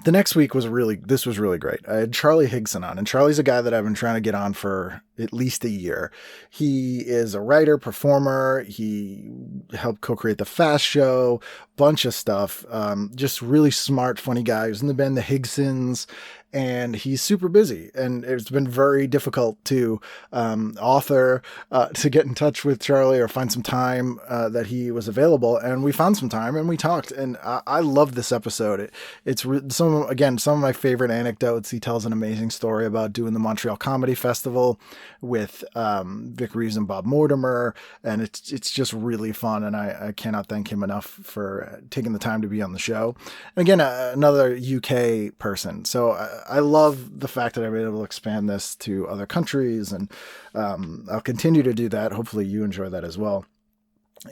the next week was really great. I had Charlie Higson on, and Charlie's a guy that I've been trying to get on for at least a year. He is a writer, performer. He helped co-create the Fast Show, bunch of stuff. Just really smart, funny guy. He was in the band The Higsons, and he's super busy, and it's been very difficult to to get in touch with Charlie or find some time that he was available, and we found some time and we talked, and I love this episode. It's some of my favorite anecdotes. He tells an amazing story about doing the Montreal Comedy Festival with Vic Reeves and Bob Mortimer, and it's just really fun, and I cannot thank him enough for taking the time to be on the show. And again, another UK person, so I love the fact that I've been able to expand this to other countries, and I'll continue to do that. Hopefully you enjoy that as well.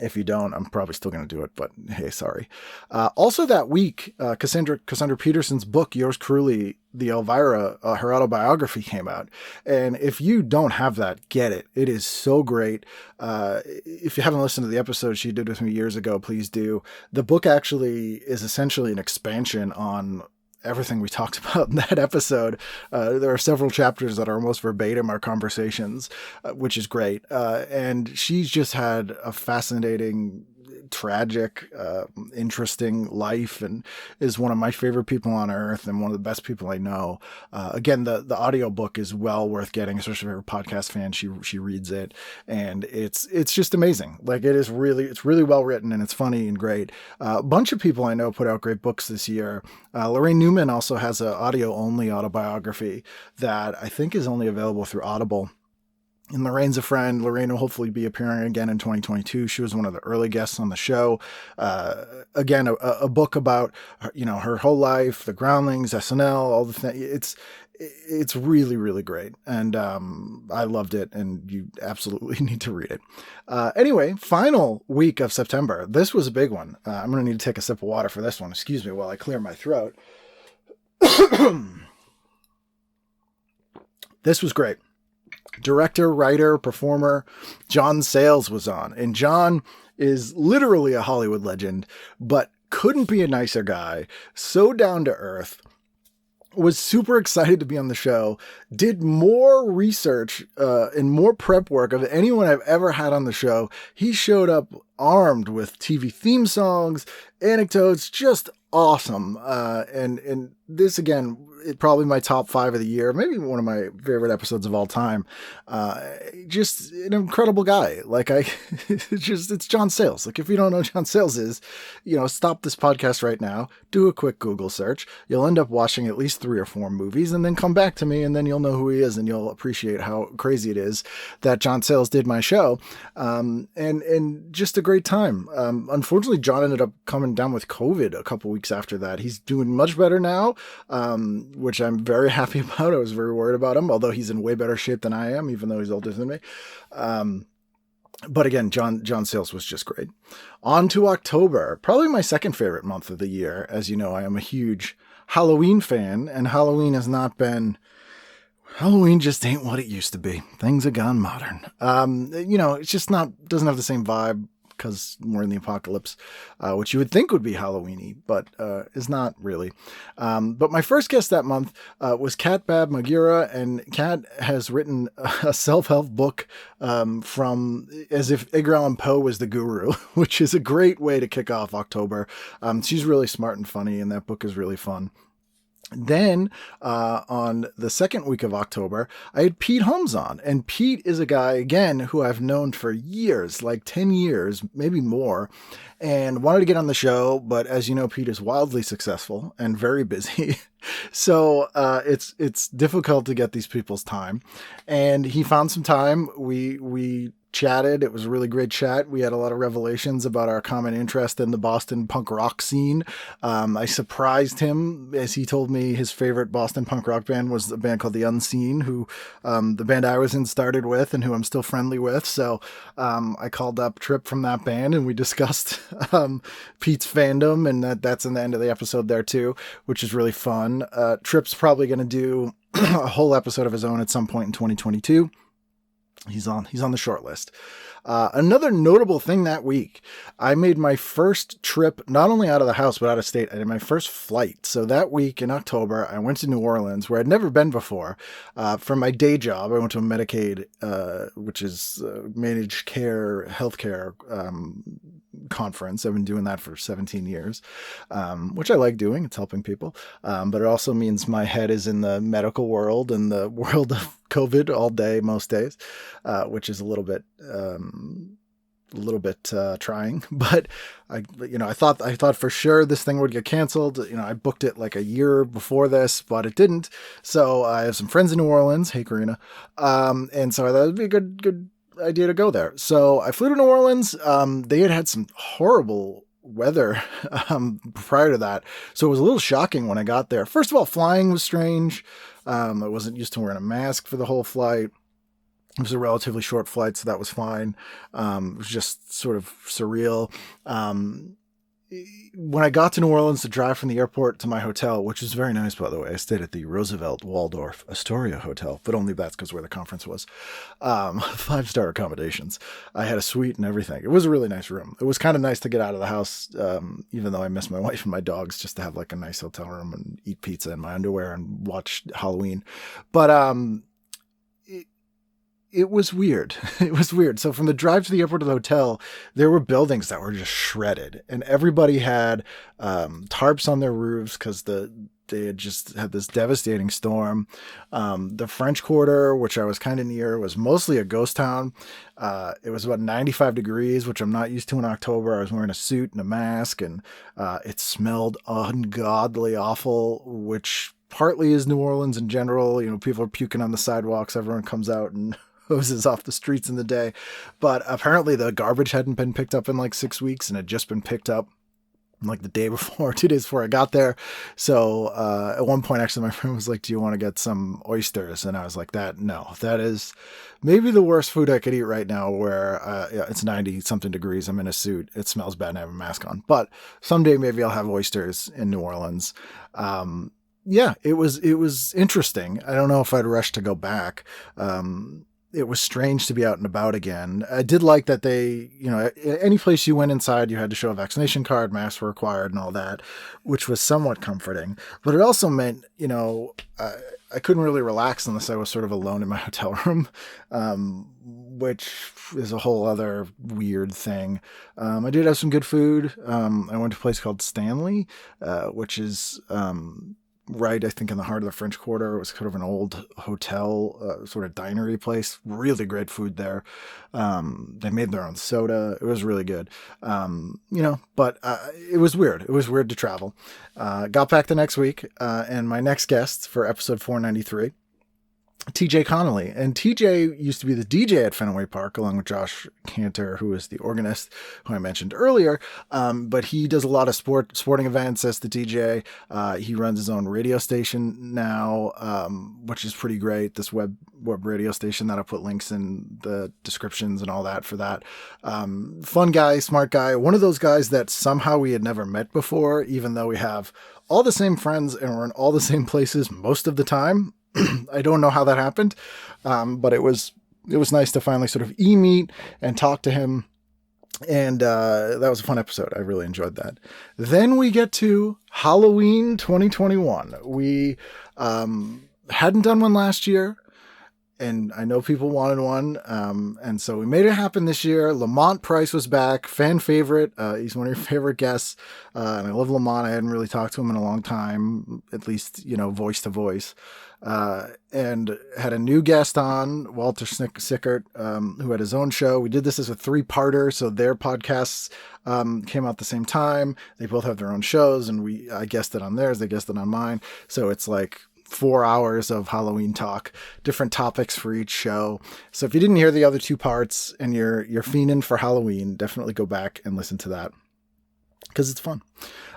If you don't, I'm probably still going to do it, but hey, sorry. Also that week, Cassandra Peterson's book, Yours Cruelly, The Elvira, her autobiography came out. And if you don't have that, get it. It is so great. If you haven't listened to the episode she did with me years ago, please do. The book actually is essentially an expansion on everything we talked about in that episode. There are several chapters that are almost verbatim our conversations, which is great. And she's just had a fascinating, tragic, interesting life, and is one of my favorite people on earth and one of the best people I know. Again, the audio book is well worth getting, especially if you're a podcast fan. She reads it, and it's just amazing. Like, it's really well written, and it's funny and great. A bunch of people I know put out great books this year. Lorraine Newman also has an audio only autobiography that I think is only available through Audible. And Lorraine's a friend. Lorraine will hopefully be appearing again in 2022. She was one of the early guests on the show. Again, a book about, her whole life, the Groundlings, SNL, all the things. It's really, really great. And I loved it, and you absolutely need to read it. Anyway, final week of September. This was a big one. I'm going to need to take a sip of water for this one. Excuse me while I clear my throat. This was great. Director, writer, performer, John Sayles was on. And John is literally a Hollywood legend, but couldn't be a nicer guy. So down to earth. Was super excited to be on the show. Did more research and more prep work of anyone I've ever had on the show. He showed up armed with TV theme songs, anecdotes, just awesome. And this, again, probably my top 5 of the year, maybe one of my favorite episodes of all time. Just an incredible guy. Like, it's John Sayles. Like, if you don't know who John Sayles is, stop this podcast right now, do a quick Google search. You'll end up watching at least 3 or 4 movies, and then come back to me, and then you'll know who he is, and you'll appreciate how crazy it is that John Sayles did my show. And just a great time. Unfortunately, John ended up coming down with COVID a couple weeks after that. He's doing much better now, which I'm very happy about. I was very worried about him, although he's in way better shape than I am, even though he's older than me. But again, John Sayles was just great. On to October, probably my second favorite month of the year. As you know, I am a huge Halloween fan, and Halloween just ain't what it used to be. Things have gone modern. It's just doesn't have the same vibe, because we're in the apocalypse, which you would think would be Halloween-y, but is not really. But my first guest that month was Kat Babb-Magura, and Kat has written a self-help book from as if Edgar Allan Poe was the guru, which is a great way to kick off October. She's really smart and funny, and that book is really fun. Then, on the second week of October, I had Pete Holmes on, and Pete is a guy, again, who I've known for years, like 10 years, maybe more, and wanted to get on the show, but as you know, Pete is wildly successful and very busy. So, it's difficult to get these people's time, and he found some time. We chatted. It was a really great chat. We had a lot of revelations about our common interest in the Boston punk rock scene. I surprised him as he told me his favorite Boston punk rock band was a band called The Unseen, who the band I was in started with and who I'm still friendly with. So I called up Trip from that band, and we discussed Pete's fandom, and that's in the end of the episode there too, which is really fun. Trip's probably going to do a whole episode of his own at some point in 2022. He's on the short list. Another notable thing that week, I made my first trip, not only out of the house, but out of state. I did my first flight. So that week in October, I went to New Orleans, where I'd never been before. For my day job, I went to a Medicaid, which is managed care, healthcare conference. I've been doing that for 17 years, which I like doing. It's helping people. But it also means my head is in the medical world and the world of COVID all day, most days, which is a little bit trying, but I thought for sure this thing would get canceled. I booked it like a year before this, but it didn't. So I have some friends in New Orleans. Hey, Karina. And so I thought it'd be a good idea to go there. So I flew to New Orleans. They had some horrible weather prior to that. So it was a little shocking when I got there. First of all, flying was strange. I wasn't used to wearing a mask for the whole flight. It was a relatively short flight, so that was fine. It was just sort of surreal. When I got to New Orleans to drive from the airport to my hotel, which was very nice, by the way, I stayed at the Roosevelt Waldorf Astoria Hotel, but only that's because where the conference was. 5-star accommodations. I had a suite and everything. It was a really nice room. It was kind of nice to get out of the house, even though I miss my wife and my dogs, just to have like a nice hotel room and eat pizza in my underwear and watch Halloween. But it was weird. It was weird. So from the drive to the airport to the hotel, there were buildings that were just shredded, and everybody had tarps on their roofs because they had just had this devastating storm. The French Quarter, which I was kind of near, was mostly a ghost town. It was about 95 degrees, which I'm not used to in October. I was wearing a suit and a mask, and it smelled ungodly awful, which partly is New Orleans in general. People are puking on the sidewalks. Everyone comes out and hoses off the streets in the day. But apparently the garbage hadn't been picked up in like 6 weeks and had just been picked up like the day before, 2 days before I got there. So at one point, actually, my friend was like, do you want to get some oysters? And I was like, that is maybe the worst food I could eat right now, where it's 90 something degrees. I'm in a suit. It smells bad and I have a mask on. But someday maybe I'll have oysters in New Orleans. Yeah, it was interesting. I don't know if I'd rush to go back. It was strange to be out and about again. I did like that they, any place you went inside, you had to show a vaccination card, masks were required and all that, which was somewhat comforting. But it also meant, I couldn't really relax unless I was sort of alone in my hotel room, which is a whole other weird thing. I did have some good food. I went to a place called Stanley, which is right, I think, in the heart of the French Quarter. It was kind of an old hotel, sort of dinery place. Really great food there. They made their own soda. It was really good. But it was weird. It was weird to travel. Got back the next week, and my next guest for episode 493, TJ Connolly. And TJ used to be the DJ at Fenway Park, along with Josh Cantor, who is the organist who I mentioned earlier. But he does a lot of sporting events as the DJ. He runs his own radio station now, which is pretty great. This web radio station that I'll put links in the descriptions and all that for that. Fun guy, smart guy. One of those guys that somehow we had never met before, even though we have all the same friends and we're in all the same places most of the time. I don't know how that happened, but it was nice to finally sort of meet and talk to him, and that was a fun episode. I really enjoyed that. Then we get to Halloween 2021. We hadn't done one last year, and I know people wanted one, and so we made it happen this year. Lamont Price was back, fan favorite. He's one of your favorite guests, and I love Lamont. I hadn't really talked to him in a long time, at least, voice to voice. And had a new guest on, Walter Sickert, who had his own show. We did this as a 3-parter, so their podcasts came out at the same time. They both have their own shows, and I guested on theirs, they guested on mine. So it's like 4 hours of Halloween talk, different topics for each show. So if you didn't hear the other 2 parts and you're fiending for Halloween, definitely go back and listen to that, because it's fun.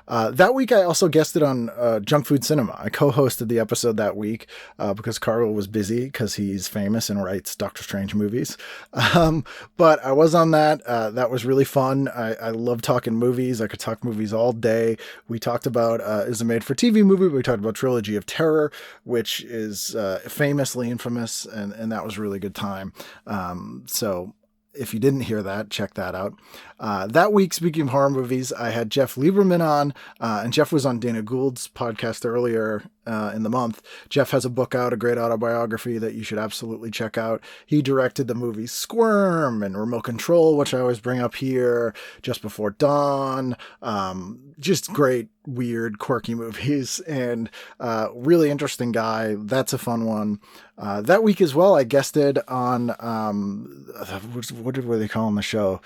That week, I also guested on Junk Food Cinema. I co-hosted the episode that week because Carl was busy because he's famous and writes Doctor Strange movies. But I was on that. That was really fun. I love talking movies. I could talk movies all day. We talked about is a made-for-TV movie. We talked about Trilogy of Terror, which is famously infamous, and that was a really good time. So if you didn't hear that, check that out. That week, speaking of horror movies, I had Jeff Lieberman on, and Jeff was on Dana Gould's podcast earlier in the month. Jeff has a book out, a great autobiography that you should absolutely check out. He directed the movies Squirm and Remote Control, which I always bring up here, Just Before Dawn. Just great, weird, quirky movies, and really interesting guy. That's a fun one. That week as well, I guested on, what were they calling the show?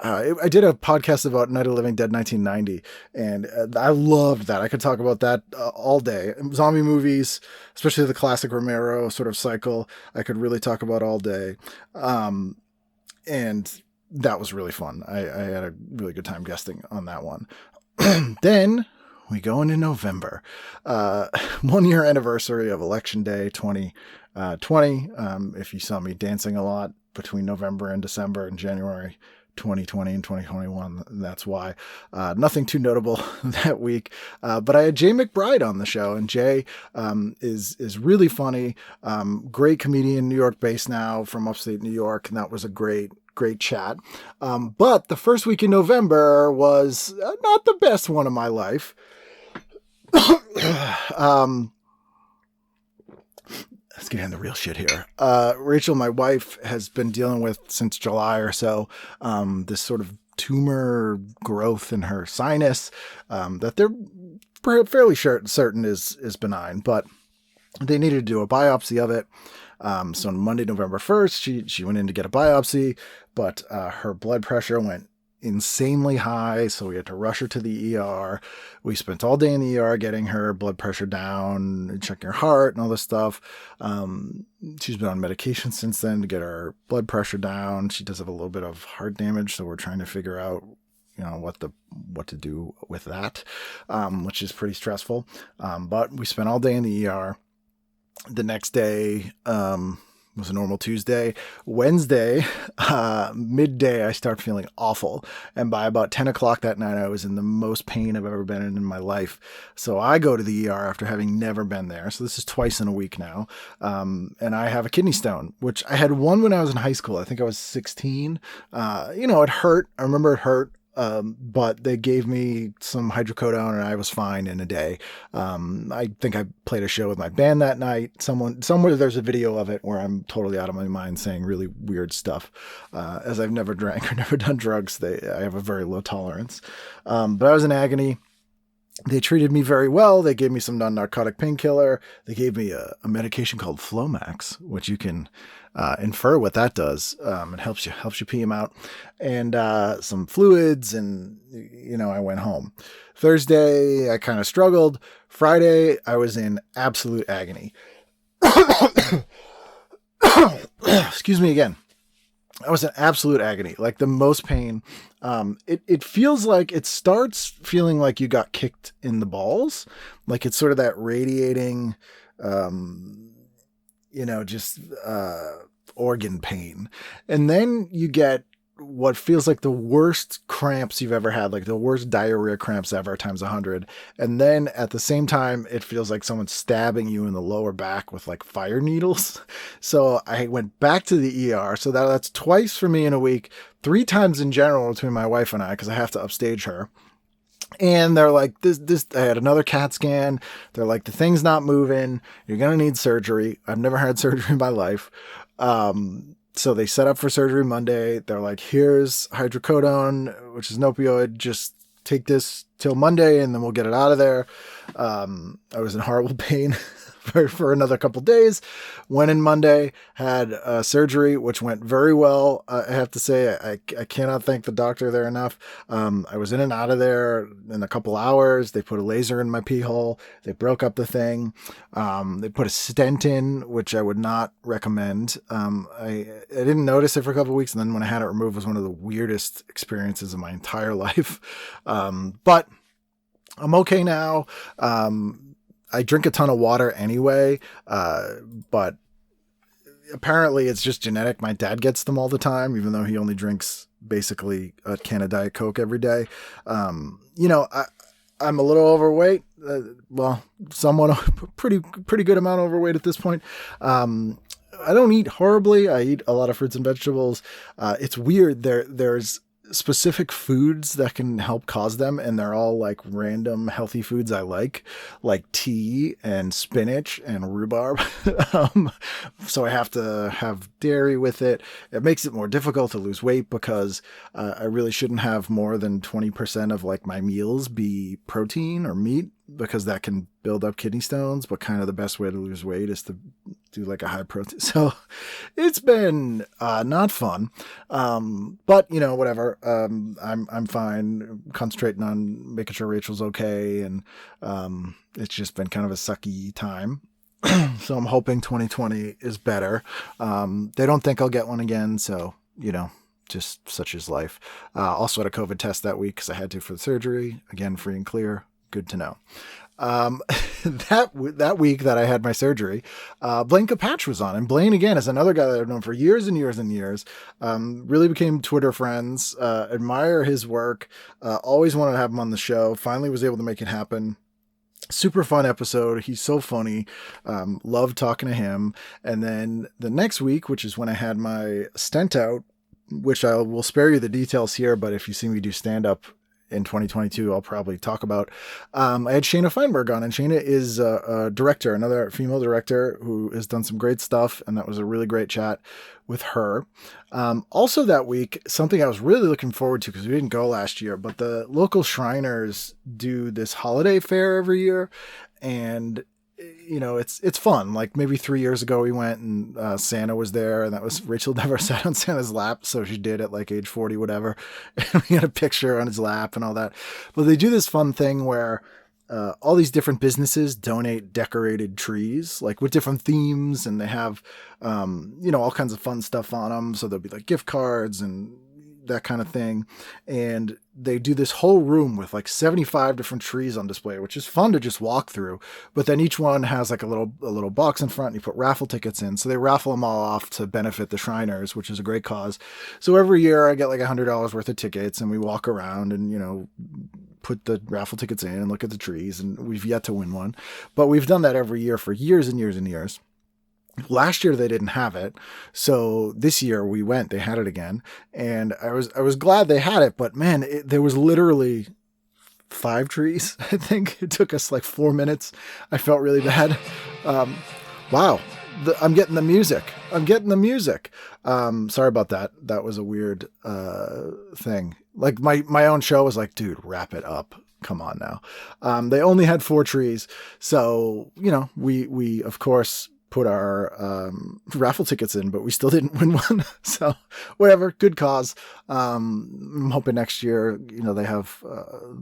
I did a podcast about Night of the Living Dead 1990, and I loved that. I could talk about that all day. Zombie movies, especially the classic Romero sort of cycle, I could really talk about all day. And that was really fun. I had a really good time guesting on that one. Then we go into November, 1 year anniversary of Election Day 2020. If you saw me dancing a lot between November and December and January 2020 and 2021, that's why. Nothing too notable that week, but I had Jay McBride on the show, and Jay is really funny, great comedian, New York based now, from upstate New York, and that was a great chat. But the first week in November was not the best one of my life. Let's get into the real shit here. Rachel, my wife, has been dealing with, since July or so, this sort of tumor growth in her sinus that they're fairly certain is benign, but they needed to do a biopsy of it. So on Monday, November 1st, she went in to get a biopsy, but her blood pressure went insanely high, so we had to rush her to the ER. We spent all day in the ER getting her blood pressure down, checking her heart and all this stuff. She's been on medication since then to get her blood pressure down. She does have a little bit of heart damage, so we're trying to figure out, what to do with that, which is pretty stressful. But we spent all day in the ER. The next day, was a normal Tuesday. Wednesday, midday, I start feeling awful. And by about 10 o'clock that night, I was in the most pain I've ever been in my life. So I go to the ER after having never been there. So this is twice in a week now. And I have a kidney stone, which I had one when I was in high school. I think I was 16. It hurt. I remember it hurt. But they gave me some hydrocodone and I was fine in a day. I think I played a show with my band that night. Somewhere there's a video of it where I'm totally out of my mind saying really weird stuff. As I've never drank or never done drugs, I have a very low tolerance. But I was in agony. They treated me very well. They gave me some non-narcotic painkiller. They gave me a medication called Flomax, which you can infer what that does. It helps you pee them out, and some fluids, and I went home. Thursday, I kind of struggled. Friday, I was in absolute agony. Excuse me again. I was in absolute agony, like the most pain. It feels like, it starts feeling like you got kicked in the balls. Like it's sort of that radiating, organ pain. And then you get what feels like the worst cramps you've ever had, like the worst diarrhea cramps ever times 100. And then at the same time, it feels like someone's stabbing you in the lower back with like fire needles. So I went back to the ER. So that's twice for me in a week, 3 times in general between my wife and I, because I have to upstage her. And they're like, I had another CAT scan. They're like, the thing's not moving. You're going to need surgery. I've never had surgery in my life. So they set up for surgery Monday. They're like, here's hydrocodone, which is an opioid. Just take this till Monday and then we'll get it out of there. I was in horrible pain for another couple days. Went in Monday, had surgery, which went very well. I have to say, I cannot thank the doctor there enough. I was in and out of there in a couple hours. They put a laser in my pee hole. They broke up the thing. They put a stent in, which I would not recommend. I didn't notice it for a couple of weeks. And then when I had it removed, it was one of the weirdest experiences of my entire life. But I'm okay now. I drink a ton of water anyway, but apparently it's just genetic. My dad gets them all the time, even though he only drinks basically a can of Diet Coke every day. I'm a little overweight. Somewhat pretty good amount overweight at this point. I don't eat horribly. I eat a lot of fruits and vegetables. It's weird. There's specific foods that can help cause them, and they're all like random healthy foods I like tea and spinach and rhubarb. So I have to have dairy with it. It makes it more difficult to lose weight because I really shouldn't have more than 20% of like my meals be protein or meat, because that can build up kidney stones. But kind of the best way to lose weight is to do like a high protein. So it's been not fun. But you know, whatever. I'm fine, concentrating on making sure Rachel's okay. And it's just been kind of a sucky time. So I'm hoping 2020 is better. They don't think I'll get one again. So, you know, just such is life. Also had a COVID test that week because I had to for the surgery. Again, free and clear. Good to know. That week that I had my surgery, Blaine Capatch was on, and Blaine again is another guy that I've known for years and years and years. Really became Twitter friends. Admire his work. Always wanted to have him on the show. Finally was able to make it happen. Super fun episode. He's so funny. Loved talking to him. And then the next week, which is when I had my stent out, which I will spare you the details here, but if you see me do stand up in 2022, I'll probably talk about. I had Shayna Feinberg on, and Shayna is a director, another female director who has done some great stuff, and that was a really great chat with her. Also that week, something I was really looking forward to because we didn't go last year, but the local Shriners do this holiday fair every year, and you know, it's fun. Like maybe 3 years ago we went and Santa was there, and that was, Rachel never sat on Santa's lap. So she did at like age 40, whatever. And we had a picture on his lap and all that. But they do this fun thing where all these different businesses donate decorated trees, like with different themes. And they have, you know, all kinds of fun stuff on them. So there'll be like gift cards and that kind of thing. And they do this whole room with like 75 different trees on display, which is fun to just walk through. But then each one has like a little box in front, and you put raffle tickets in. So they raffle them all off to benefit the Shriners, which is a great cause. So every year I get like $100 worth of tickets, and we walk around and, you know, put the raffle tickets in and look at the trees, and we've yet to win one, but we've done that every year for years and years and years. Last year they didn't have it, so this year we went. They had it again, and I was glad they had it. But man, there was literally 5 trees. I think it took us like 4 minutes. I felt really bad. Wow, I'm getting the music. Sorry about that. That was a weird thing. Like my own show was like, dude, wrap it up. Come on now. They only had 4 trees, so you know we of course put our raffle tickets in, but we still didn't win one. So whatever, good cause. I'm hoping next year, you know, they have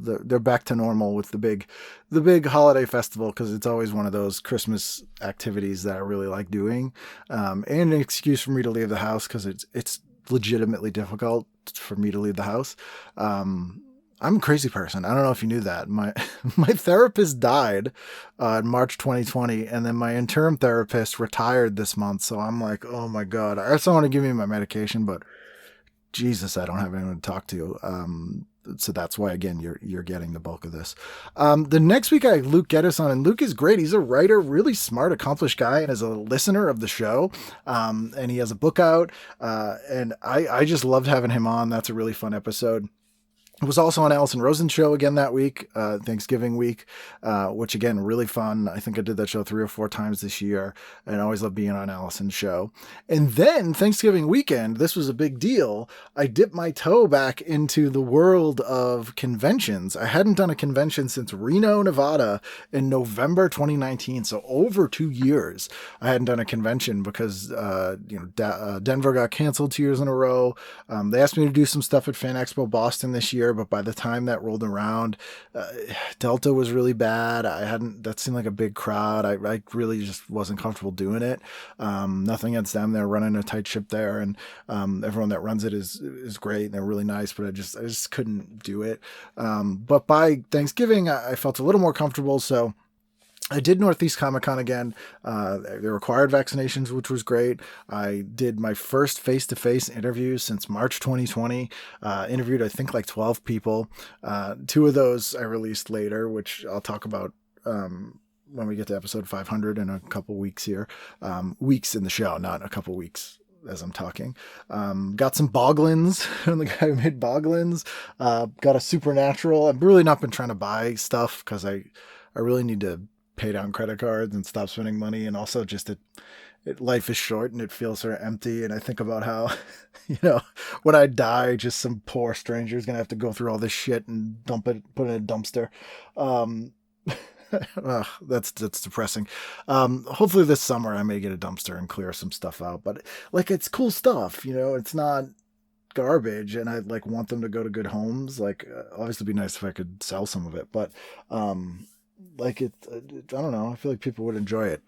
they're back to normal with the big holiday festival, because it's always one of those Christmas activities that I really like doing, and an excuse for me to leave the house, because it's legitimately difficult for me to leave the house. I'm a crazy person. I don't know if you knew that. My therapist died in March 2020, and then my interim therapist retired this month. So I'm like, oh my God. I also want to give me my medication, but Jesus, I don't have anyone to talk to. So that's why, again, you're getting the bulk of this. The next week I had Luke Geddes on, and Luke is great. He's a writer, really smart, accomplished guy, and is a listener of the show. And he has a book out, and I just loved having him on. That's a really fun episode. It was also on Allison Rosen's show again that week, Thanksgiving week, which again, really fun. I think I did that show 3 or 4 times this year, and I always love being on Allison's show. And then Thanksgiving weekend, this was a big deal. I dipped my toe back into the world of conventions. I hadn't done a convention since Reno, Nevada in November 2019. So over 2 years, I hadn't done a convention because, Denver got canceled 2 years in a row. They asked me to do some stuff at Fan Expo Boston this year, but by the time that rolled around, Delta was really bad. That seemed like a big crowd. I really just wasn't comfortable doing it. Nothing against them. They're running a tight ship there, and everyone that runs it is great, and they're really nice, but I just couldn't do it. But by Thanksgiving, I felt a little more comfortable. So I did Northeast Comic Con again. They required vaccinations, which was great. I did my first face-to-face interviews since March 2020. Interviewed, I think, like 12 people. 2 of those I released later, which I'll talk about when we get to episode 500 in a couple weeks here. Weeks in the show, not a couple weeks as I'm talking. Got some Boglins from the guy who made Boglins. Got a Supernatural. I've really not been trying to buy stuff because I really need to pay down credit cards and stop spending money. And also just life is short and it feels sort of empty. And I think about how, when I die, just some poor stranger is going to have to go through all this shit and put it in a dumpster. That's depressing. Hopefully this summer I may get a dumpster and clear some stuff out, but like, it's cool stuff, it's not garbage, and I like want them to go to good homes. Like, obviously it'd be nice if I could sell some of it, but like I don't know, I feel like people would enjoy it.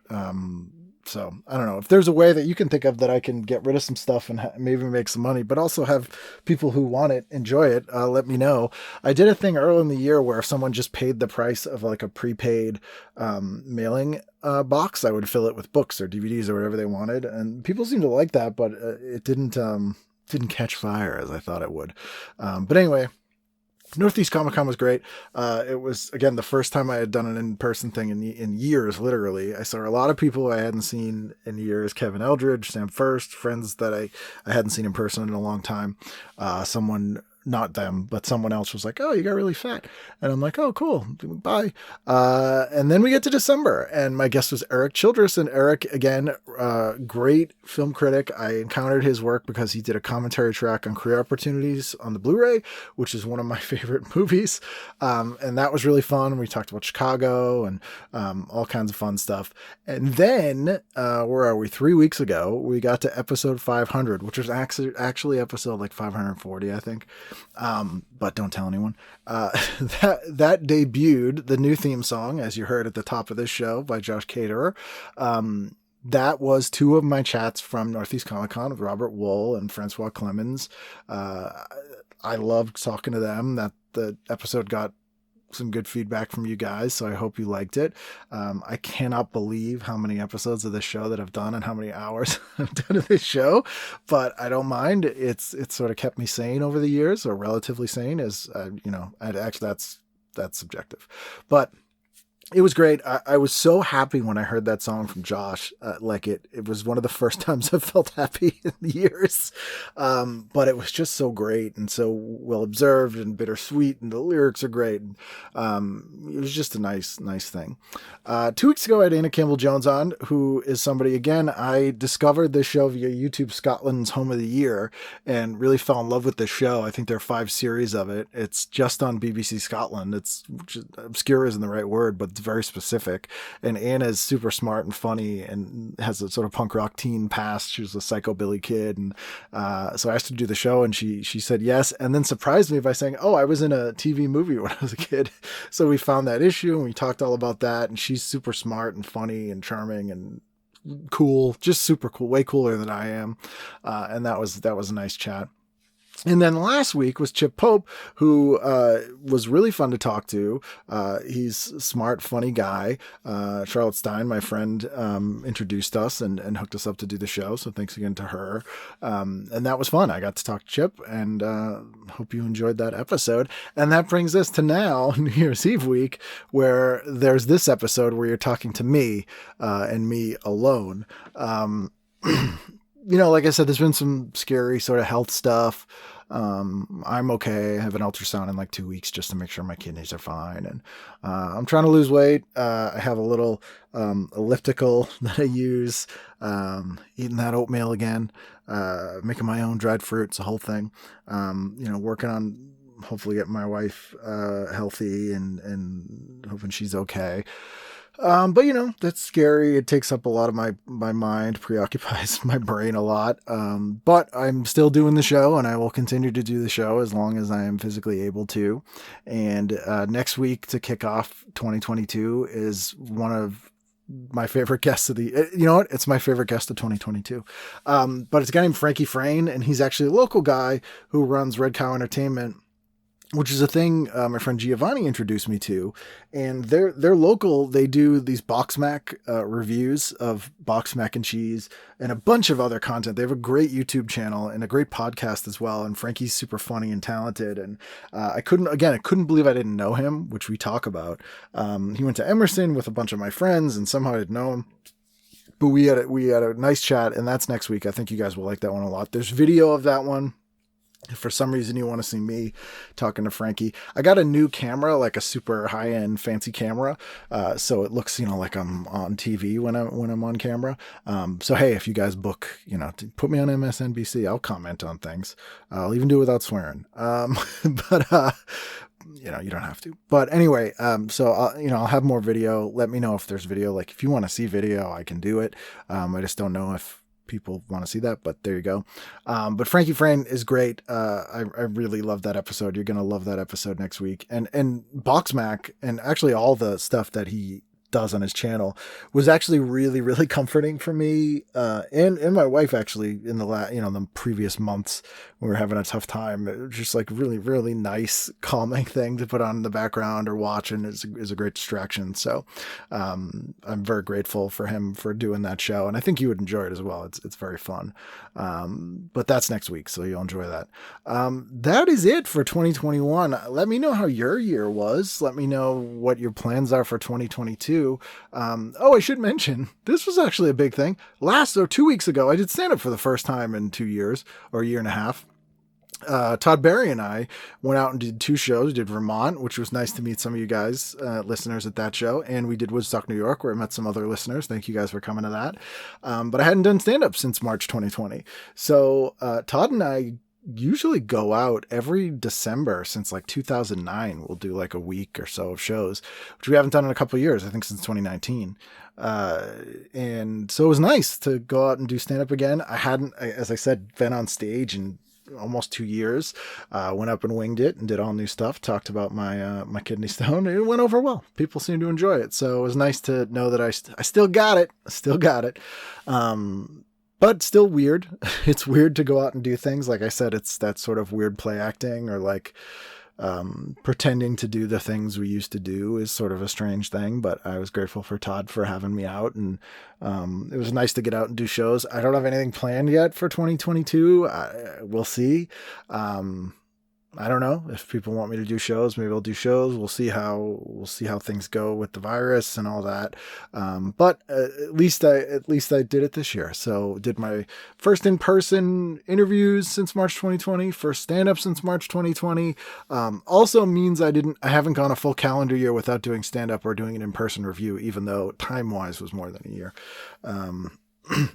So I don't know if there's a way that you can think of that I can get rid of some stuff and maybe make some money, but also have people who want it enjoy it. Let me know. I did a thing early in the year where if someone just paid the price of like a prepaid mailing box, I would fill it with books or DVDs or whatever they wanted, and people seemed to like that, but it didn't catch fire as I thought it would. But anyway. Northeast Comic Con was great. It was, again, the first time I had done an in-person thing in years, literally. I saw a lot of people I hadn't seen in years. Kevin Eldridge, Sam First, friends that I hadn't seen in person in a long time. Someone, not them, but someone else was like, oh, you got really fat. And I'm like, oh, cool. Bye. And then we get to December, and my guest was Eric Childress. And Eric, again, great film critic. I encountered his work because he did a commentary track on Career Opportunities on the Blu-ray, which is one of my favorite movies. And that was really fun. We talked about Chicago and all kinds of fun stuff. And then, where are we? 3 weeks ago, we got to episode 500, which was actually episode like 540, I think. But don't tell anyone. That debuted the new theme song, as you heard at the top of this show, by Josh Caterer. That was two of my chats from Northeast Comic Con with Robert Wool and Francois Clemens. I loved talking to them. That the episode got some good feedback from you guys, so I hope you liked it. I cannot believe how many episodes of this show that I've done and how many hours I've done of this show, but I don't mind. It's sort of kept me sane over the years, or relatively sane, as actually that's subjective, but it was great. I was so happy when I heard that song from Josh. It was one of the first times I've felt happy in years. But it was just so great and so well observed and bittersweet, and the lyrics are great. It was just a nice thing. 2 weeks ago, I had Anna Campbell Jones on, who is somebody, again, I discovered this show via YouTube Scotland's Home of the Year and really fell in love with this show. I think there are 5 series of it. It's just on BBC Scotland. It's obscure isn't the right word, but it's very specific. And Anna's super smart and funny and has a sort of punk rock teen past. She was a psychobilly kid. And so I asked her to do the show, and she said yes, and then surprised me by saying, oh, I was in a TV movie when I was a kid. So we found that issue and we talked all about that. And she's super smart and funny and charming and cool, just super cool, way cooler than I am. And that was a nice chat. And then last week was Chip Pope, who was really fun to talk to. He's a smart, funny guy. Charlotte Stein, my friend, introduced us and hooked us up to do the show. So thanks again to her. And that was fun. I got to talk to Chip, and hope you enjoyed that episode. And that brings us to now, New Year's Eve week, where there's this episode where you're talking to me and me alone. Like I said, there's been some scary sort of health stuff. I'm okay. I have an ultrasound in like 2 weeks just to make sure my kidneys are fine. And I'm trying to lose weight. I have a little elliptical that I use, eating that oatmeal again, making my own dried fruits, the whole thing. Working on hopefully getting my wife healthy and hoping she's okay. But that's scary. It takes up a lot of my mind, preoccupies my brain a lot. But I'm still doing the show, and I will continue to do the show as long as I am physically able to. And next week, to kick off 2022, is one of my favorite guests of the, you know what? It's my favorite guest of 2022. But it's a guy named Frankie Frayne, and he's actually a local guy who runs Red Cow Entertainment, which is a thing my friend Giovanni introduced me to. And they're local. They do these Box Mac reviews of Box Mac and Cheese and a bunch of other content. They have a great YouTube channel and a great podcast as well. And Frankie's super funny and talented. And I couldn't believe I didn't know him, which we talk about. He went to Emerson with a bunch of my friends, and somehow I didn't know him. But we had a nice chat, and that's next week. I think you guys will like that one a lot. There's video of that one. If for some reason you want to see me talking to Frankie, I got a new camera, like a super high-end fancy camera. So it looks, like I'm on TV when I'm on camera. So hey, if you guys book, put me on MSNBC, I'll comment on things. I'll even do it without swearing. But you don't have to. But anyway, so I'll have more video. Let me know if there's video. Like if you want to see video, I can do it. I just don't know if people want to see that, but there you go. But Frankie Frayne is great. I really love that episode. You're gonna love that episode next week. And Boxmac, and actually all the stuff that he does on his channel was actually really, really comforting for me and my wife. Actually, in the previous months, we were having a tough time. It was just like really, really nice, calming thing to put on in the background or watch, and is a great distraction. So I'm very grateful for him for doing that show, and I think you would enjoy it as well. It's very fun. But that's next week, so you'll enjoy that. That is it for 2021. Let me know how your year was. Let me know what your plans are for 2022. I should mention, this was actually a big thing. 2 weeks ago, I did stand-up for the first time in 2 years, or a year and a half. Todd Barry and I went out and did 2 shows. We did Vermont, which was nice to meet some of you guys, listeners at that show. And we did Woodstock, New York, where I met some other listeners. Thank you guys for coming to that. But I hadn't done stand-up since March 2020. So Todd and I usually go out every December since like 2009. We'll do like a week or so of shows, which we haven't done in a couple of years, I think since 2019. And so it was nice to go out and do stand-up again. I hadn't, as I said, been on stage in almost 2 years. Went up and winged it and did all new stuff. Talked about my kidney stone. It went over well. People seem to enjoy it. So it was nice to know that I still got it. But still weird. It's weird to go out and do things. Like I said, it's that sort of weird play acting, or like pretending to do the things we used to do is sort of a strange thing. But I was grateful for Todd for having me out, and it was nice to get out and do shows. I don't have anything planned yet for 2022. We'll see. I don't know if people want me to do shows. Maybe I'll do shows. We'll see how things go with the virus and all that. But at least I did it this year. So did my first in-person interviews since March 2020, first stand-up since March 2020. Also means I haven't gone a full calendar year without doing stand-up or doing an in-person review, even though time-wise was more than a year.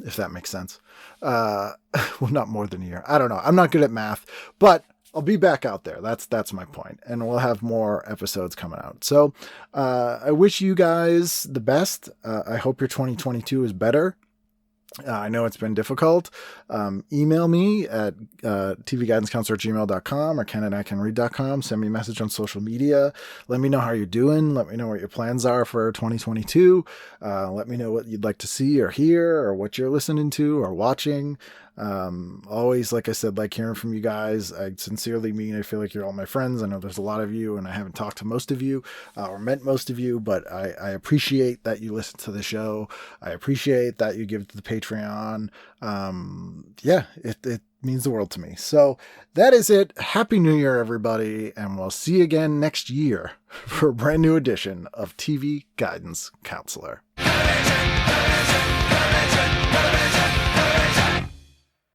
If that makes sense. Well, not more than a year. I don't know. I'm not good at math, but I'll be back out there. That's my point. And we'll have more episodes coming out. So I wish you guys the best. I hope your 2022 is better. I know it's been difficult. Email me at tvguidancecounselor@gmail.com or ken@icanread.com. Send me a message on social media. Let me know how you're doing. Let me know what your plans are for 2022. Let me know what you'd like to see or hear, or what you're listening to or watching. Always, like I said, like hearing from you guys. I sincerely mean, I feel like you're all my friends. I know there's a lot of you, and I haven't talked to most of you or met most of you, but I appreciate that you listen to the show. I appreciate that you give it to the Patreon. It means the world to me. So that is it. Happy New Year, everybody. And we'll see you again next year for a brand new edition of TV Guidance Counselor. Television.